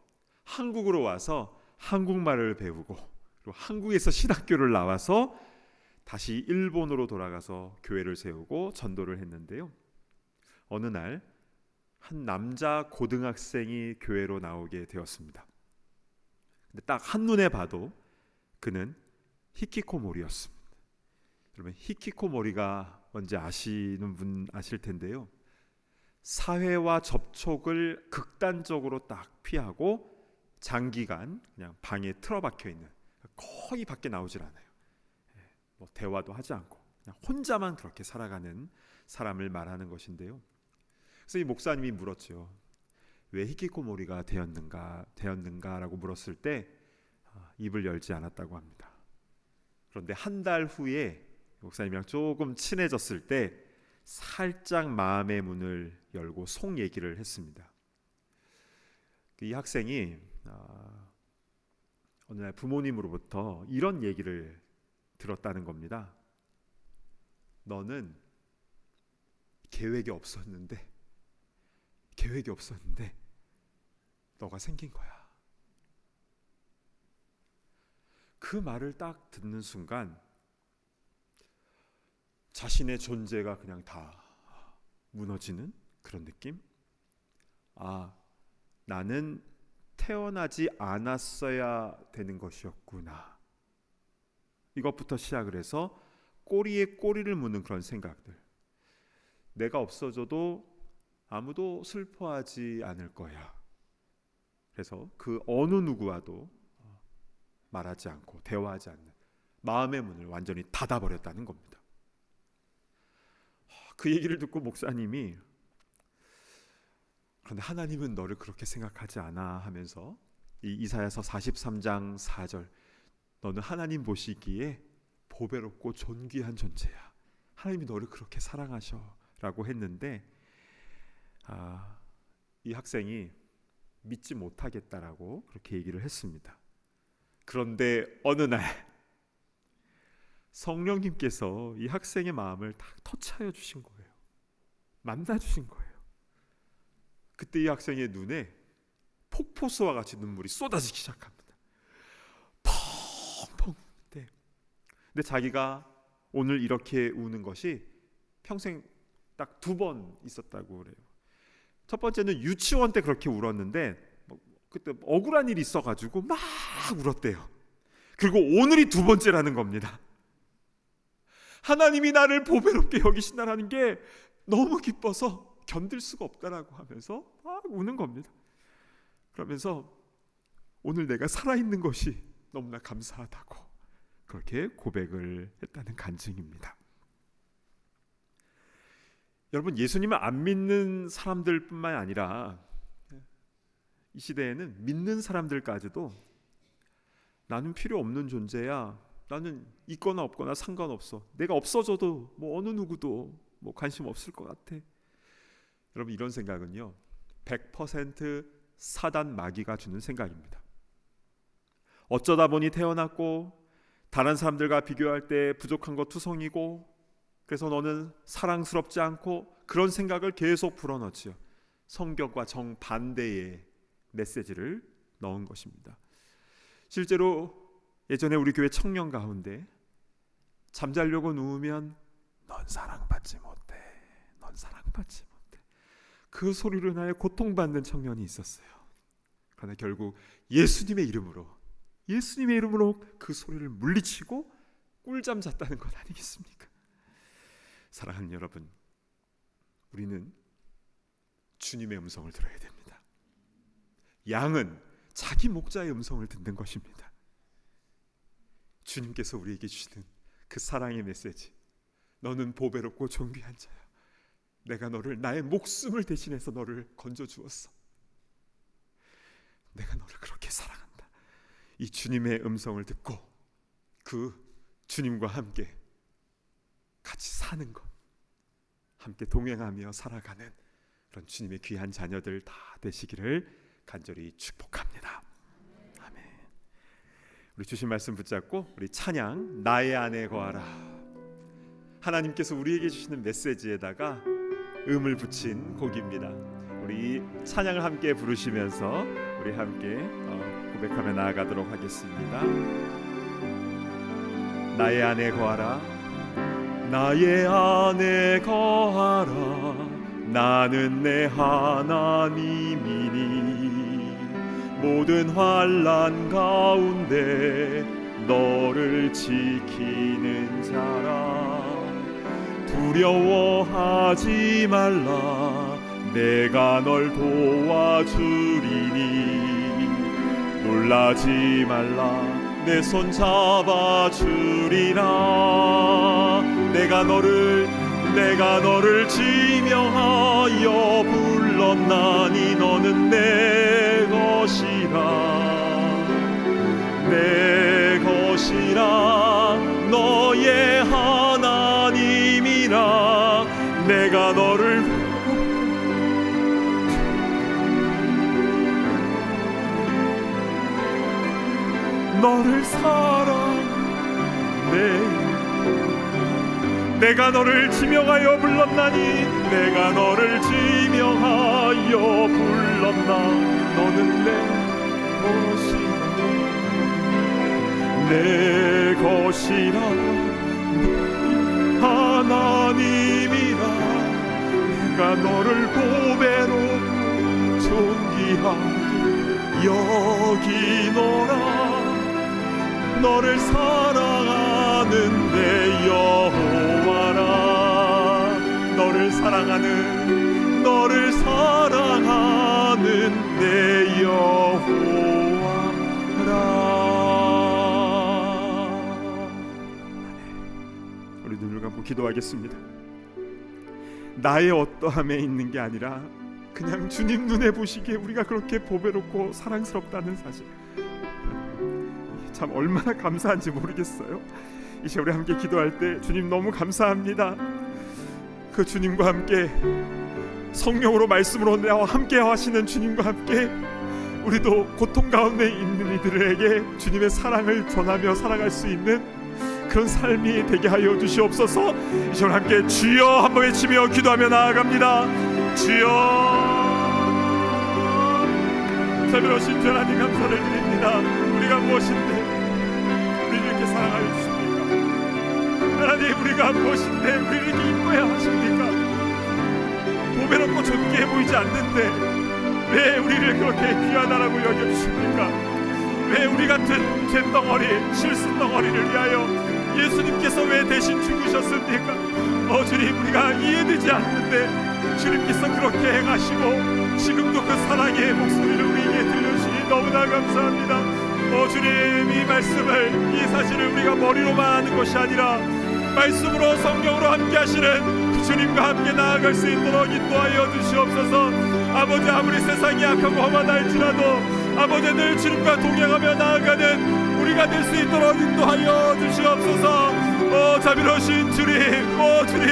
한국으로 와서 한국말을 배우고, 그리고 한국에서 신학교를 나와서 다시 일본으로 돌아가서 교회를 세우고 전도를 했는데요. 어느 날 한 남자 고등학생이 교회로 나오게 되었습니다. 근데 딱 한눈에 봐도 그는 히키코모리였습니다. 여러분, 히키코모리가 뭔지 아시는 분 아실 텐데요. 사회와 접촉을 극단적으로 딱 피하고 장기간 그냥 방에 틀어박혀 있는, 거의 밖에 나오질 않아요. 뭐 대화도 하지 않고 그냥 혼자만 그렇게 살아가는 사람을 말하는 것인데요. 그래서 이 목사님이 물었죠. 왜 히키코모리가 되었는가라고 물었을 때 입을 열지 않았다고 합니다. 그런데 한 달 후에 목사님이랑 조금 친해졌을 때 살짝 마음의 문을 열고 속 얘기를 했습니다. 이 학생이 어느 날 부모님으로부터 이런 얘기를 들었다는 겁니다. 너는 계획이 없었는데 너가 생긴 거야. 그 말을 딱 듣는 순간 자신의 존재가 그냥 다 무너지는 그런 느낌? 나는 태어나지 않았어야 되는 것이었구나. 이것부터 시작을 해서 꼬리에 꼬리를 무는 그런 생각들. 내가 없어져도 아무도 슬퍼하지 않을 거야. 그래서 그 어느 누구와도 말하지 않고 대화하지 않는 마음의 문을 완전히 닫아버렸다는 겁니다. 그 얘기를 듣고 목사님이, 그런데 하나님은 너를 그렇게 생각하지 않아 하면서 이 이사야서 43장 4절, 너는 하나님 보시기에 보배롭고 존귀한 존재야. 하나님이 너를 그렇게 사랑하셔 라고 했는데, 이 학생이 믿지 못하겠다라고 그렇게 얘기를 했습니다. 그런데 어느 날 성령님께서 이 학생의 마음을 딱 터치하여 주신 거예요. 만나 주신 거예요. 그때 이 학생의 눈에 폭포수와 같이 눈물이 쏟아지기 시작합니다. 펑펑. 네. 근데 자기가 오늘 이렇게 우는 것이 평생 딱 2번 있었다고 그래요. 첫 번째는 유치원 때 그렇게 울었는데 그때 억울한 일이 있어가지고 막 울었대요. 그리고 오늘이 2번째라는 겁니다. 하나님이 나를 보배롭게 여기신다는 게 너무 기뻐서 견딜 수가 없다라고 하면서 막 우는 겁니다. 그러면서 오늘 내가 살아있는 것이 너무나 감사하다고 그렇게 고백을 했다는 간증입니다. 여러분, 예수님을 안 믿는 사람들뿐만 아니라 이 시대에는 믿는 사람들까지도 나는 필요 없는 존재야, 나는 있거나 없거나 상관없어, 내가 없어져도 뭐 어느 누구도 뭐 관심 없을 것 같아. 여러분, 이런 생각은요 100% 사단 마귀가 주는 생각입니다. 어쩌다 보니 태어났고 다른 사람들과 비교할 때 부족한 것 투성이고 그래서 너는 사랑스럽지 않고, 그런 생각을 계속 불어넣지요. 성경과 정반대의 메시지를 넣은 것입니다. 실제로 예전에 우리 교회 청년 가운데 잠자려고 누우면 넌 사랑받지 못해, 넌 사랑받지 못해, 그 소리로 인하여 고통받는 청년이 있었어요. 그러나 결국 예수님의 이름으로 그 소리를 물리치고 꿀잠 잤다는 것 아니겠습니까? 사랑하는 여러분, 우리는 주님의 음성을 들어야 됩니다. 양은 자기 목자의 음성을 듣는 것입니다. 주님께서 우리에게 주시는 그 사랑의 메시지, 너는 보배롭고 존귀한 자야, 내가 너를, 나의 목숨을 대신해서 너를 건져주었어, 내가 너를 그렇게 사랑한다. 이 주님의 음성을 듣고 그 주님과 함께 같이 사는 것, 함께 동행하며 살아가는 그런 주님의 귀한 자녀들 다 되시기를 간절히 축복합니다. 아멘. 우리 주신 말씀 붙잡고 우리 찬양 나의 안에 거하라, 하나님께서 우리에게 주시는 메시지에다가 음을 붙인 곡입니다. 우리 찬양을 함께 부르시면서 우리 함께 고백하며 나아가도록 하겠습니다. 나의 안에 거하라, 나의 안에 거하라, 나는 내 하나님이니 모든 환난 가운데 너를 지키는 자라. 두려워하지 말라, 내가 널 도와주리니 놀라지 말라, 내 손 잡아주리라. 내가 너를 지명하여 불렀나니 너는 내 것이라 너의 하나님이라. 내가 너를 사랑해. 내가 너를 지명하여 불렀나니, 내가 너를 지명하여 불렀나. 너는 내 것이라 하나님이라. 내가 너를 보배롭고 존귀하게 여기노라. 너를 사랑하는 내 여호와라. 너를 사랑하는 내 여호와라. 우리 눈을 감고 기도하겠습니다. 나의 어떠함에 있는 게 아니라 그냥 주님 눈에 보시기에 우리가 그렇게 보배롭고 사랑스럽다는 사실, 참 얼마나 감사한지 모르겠어요. 이제 우리 함께 기도할 때 주님 너무 감사합니다. 그 주님과 함께 성령으로 말씀으로 함께 하시는 주님과 함께 우리도 고통 가운데 있는 이들에게 주님의 사랑을 전하며 살아갈 수 있는 그런 삶이 되게 하여 주시옵소서. 이제 우리 함께 주여 한번 외치며 기도하며 나아갑니다. 주여. 자비로우신 주 하나님 감사를 드립니다. 우리가 무엇인데 우리를 이렇게 사랑하여 주십니까? 하나님, 우리가 무엇인데 우리를 이렇게 이뻐해 하십니까? 보배롭고 존귀해 보이지 않는데 왜 우리를 그렇게 귀하다라고 여겨주십니까? 왜 왜 우리 같은 죄덩어리, 실수덩어리를 위하여 예수님께서 왜 대신 죽으셨습니까? 주님, 우리가 이해되지 않는데 주님께서 그렇게 행하시고 지금도 그 사랑의 목소리를 우리에게 들려주시니 너무나 감사합니다. 주님, 이 말씀을, 이 사실을 우리가 머리로만 아는 것이 아니라 말씀으로, 성경으로 함께 하시는 그 주님과 함께 나아갈 수 있도록 인도하여 주시옵소서. 아버지, 아무리 세상이 악하고 험하다 할지라도 아버지, 늘 주님과 동행하며 나아가는 우리가 될 수 있도록 인도하여 주시옵소서. 자비로우신 주님, 주님,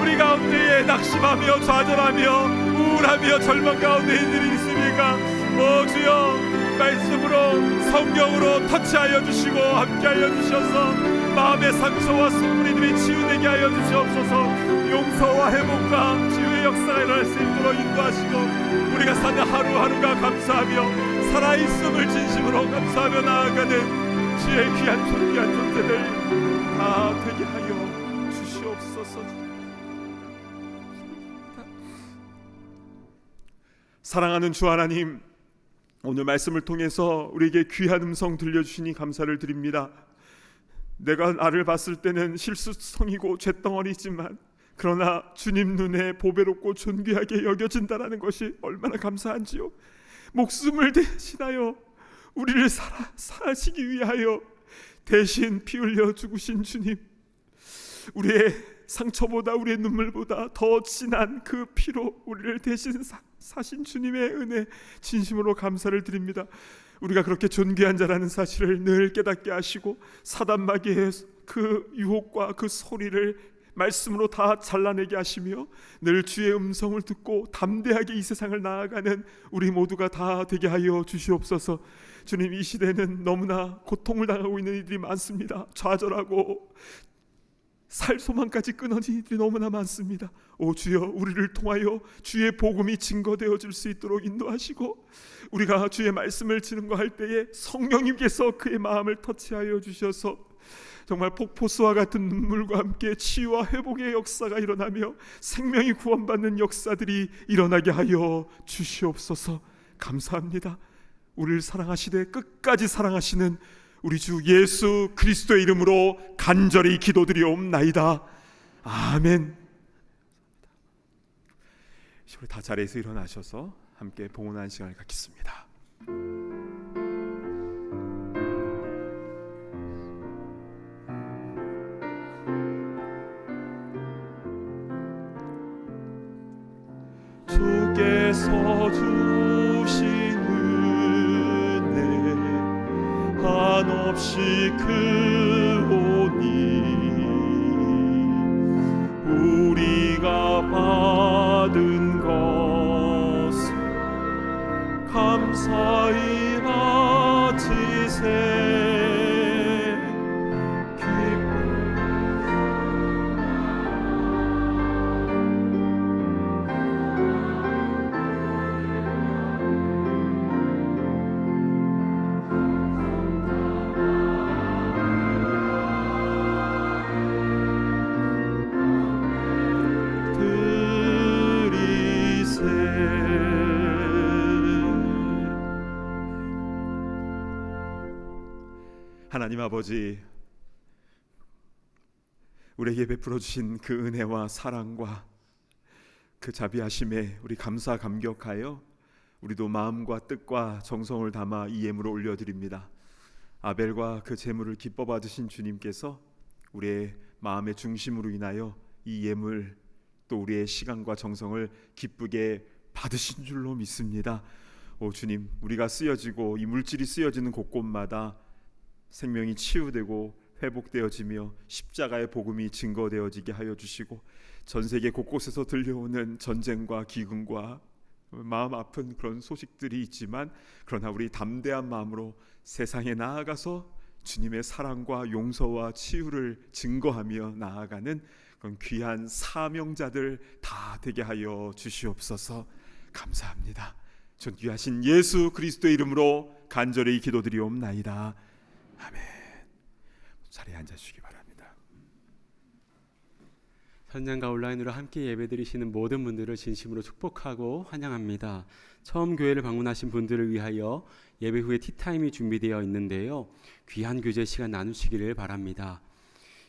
우리 가운데에 낙심하며 좌절하며 우울하며 절망 가운데 있는 있습니까? 주여, 말씀으로, 성경으로 터치하여 주시고 함께하여 주셔서 마음의 상처와 숨부리들이 치유되게 하여 주시옵소서. 용서와 회복과 치유의 역사가 일어날 수 있도록 인도하시고 우리가 사는 하루하루가 감사하며 살아있음을 진심으로 감사하며 나아가는 주의 귀한 존귀한 존재들 다 되게 하여 주시옵소서. 사랑하는 주 하나님, 오늘 말씀을 통해서 우리에게 귀한 음성 들려주시니 감사를 드립니다. 내가 나를 봤을 때는 실수성이고 쇳덩어리지만 그러나 주님 눈에 보배롭고 존귀하게 여겨진다라는 것이 얼마나 감사한지요. 목숨을 대신하여 우리를 살아시기 위하여 대신 피 흘려 죽으신 주님, 우리의 상처보다 우리의 눈물보다 더 진한 그 피로 우리를 대신 사신 주님의 은혜 진심으로 감사를 드립니다. 우리가 그렇게 존귀한 자라는 사실을 늘 깨닫게 하시고 사단마귀의 그 유혹과 그 소리를 말씀으로 다 잘라내게 하시며 늘 주의 음성을 듣고 담대하게 이 세상을 나아가는 우리 모두가 다 되게 하여 주시옵소서. 주님, 이 시대는 너무나 고통을 당하고 있는 이들이 많습니다. 좌절하고 살 소망까지 끊어진 이들이 너무나 많습니다. 오 주여, 우리를 통하여 주의 복음이 증거되어 줄 수 있도록 인도하시고 우리가 주의 말씀을 증거할 때에 성령님께서 그의 마음을 터치하여 주셔서 정말 폭포수와 같은 눈물과 함께 치유와 회복의 역사가 일어나며 생명이 구원받는 역사들이 일어나게 하여 주시옵소서. 감사합니다. 우리를 사랑하시되 끝까지 사랑하시는 우리 주 예수 그리스도의 이름으로 간절히 기도드리옵나이다. 아멘. 우리 다 자리에서 일어나셔서 함께 봉헌하는 시간을 갖겠습니다. 주께서 주신 은혜 한없이 크오니 우리가 받은 것을 감사히 바치세. 하나님 아버지, 우리에게 베풀어 주신 그 은혜와 사랑과 그 자비하심에 우리 감사 감격하여 우리도 마음과 뜻과 정성을 담아 이 예물을 올려드립니다. 아벨과 그 제물을 기뻐 받으신 주님께서 우리의 마음의 중심으로 인하여 이 예물 또 우리의 시간과 정성을 기쁘게 받으신 줄로 믿습니다. 오 주님, 우리가 쓰여지고 이 물질이 쓰여지는 곳곳마다 생명이 치유되고 회복되어지며 십자가의 복음이 증거되어지게 하여 주시고 전 세계 곳곳에서 들려오는 전쟁과 기근과 마음 아픈 그런 소식들이 있지만 그러나 우리 담대한 마음으로 세상에 나아가서 주님의 사랑과 용서와 치유를 증거하며 나아가는 그런 귀한 사명자들 다 되게 하여 주시옵소서. 감사합니다. 존귀하신 예수 그리스도의 이름으로 간절히 기도드리옵나이다. 아멘. 자리에 앉아주시기 바랍니다. 현장과 온라인으로 함께 예배드리시는 모든 분들을 진심으로 축복하고 환영합니다. 처음 교회를 방문하신 분들을 위하여 예배 후에 티타임이 준비되어 있는데요. 귀한 교제 시간 나누시기를 바랍니다.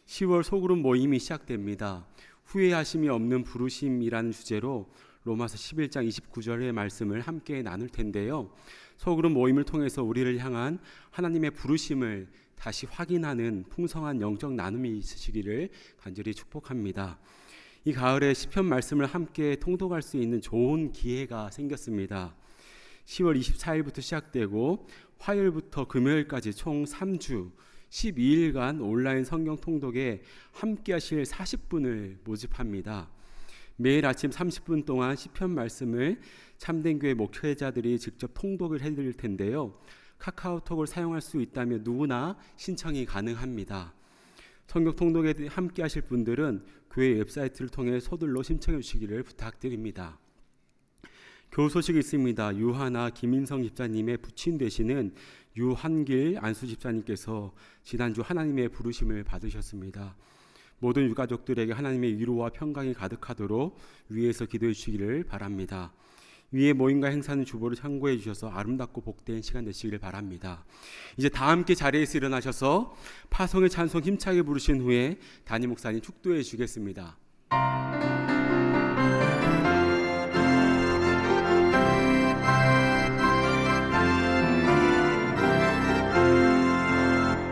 10월 소그룹 모임이 시작됩니다. 후회하심이 없는 부르심이라는 주제로 로마서 11장 29절의 말씀을 함께 나눌 텐데요. 소그룹 모임을 통해서 우리를 향한 하나님의 부르심을 다시 확인하는 풍성한 영적 나눔이 있으시기를 간절히 축복합니다. 이 가을에 시편 말씀을 함께 통독할 수 있는 좋은 기회가 생겼습니다. 10월 24일부터 시작되고 화요일부터 금요일까지 총 3주 12일간 온라인 성경 통독에 함께 하실 40분을 모집합니다. 매일 아침 30분 동안 시편 말씀을 참된교회 목회자들이 직접 통독을 해드릴 텐데요. 카카오톡을 사용할 수 있다면 누구나 신청이 가능합니다. 성경 통독에 함께 하실 분들은 교회 웹사이트를 통해 서둘러 신청해 주시기를 부탁드립니다. 교우 소식이 있습니다. 유하나 김인성 집사님의 부친 되시는 유한길 안수 집사님께서 지난주 하나님의 부르심을 받으셨습니다. 모든 유가족들에게 하나님의 위로와 평강이 가득하도록 위에서 기도해 주시기를 바랍니다. 위에 모임과 행사는 주보를 참고해 주셔서 아름답고 복된 시간 되시기를 바랍니다. 이제 다 함께 자리에서 일어나셔서 파송의 찬송 힘차게 부르신 후에 담임 목사님 축도해 주시겠습니다.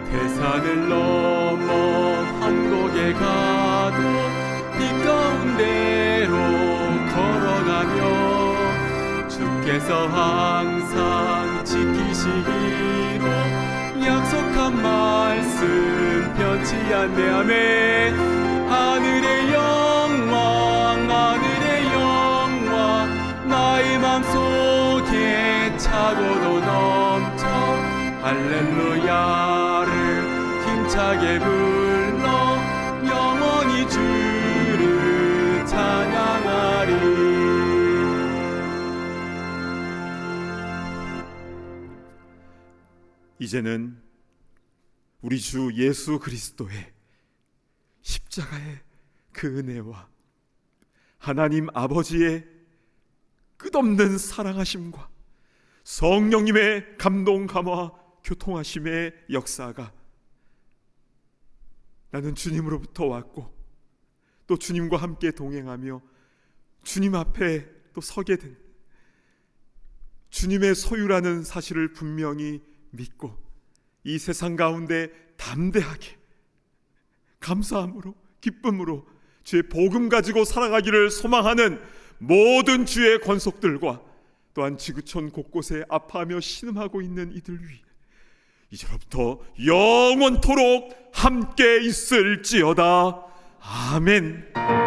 대산을 넘어 한국에 가도 빛 가운데로 걸어가며 주께서 항상 지키시기로 약속한 말씀 변치 않네. 아멘. 하늘의 영광 나의 맘속에 차고도 넘쳐 할렐루야를 힘차게 불러 영원히 주를 찬양하리. 이제는 우리 주 예수 그리스도의 십자가의 그 은혜와 하나님 아버지의 끝없는 사랑하심과 성령님의 감동 감화 교통하심의 역사가 나는 주님으로부터 왔고 또 주님과 함께 동행하며 주님 앞에 또 서게 된 주님의 소유라는 사실을 분명히 믿고 이 세상 가운데 담대하게 감사함으로 기쁨으로 주의 복음 가지고 살아가기를 소망하는 모든 주의 권속들과 또한 지구촌 곳곳에 아파하며 신음하고 있는 이들 위해 이제로부터 영원토록 함께 있을지어다. 아멘.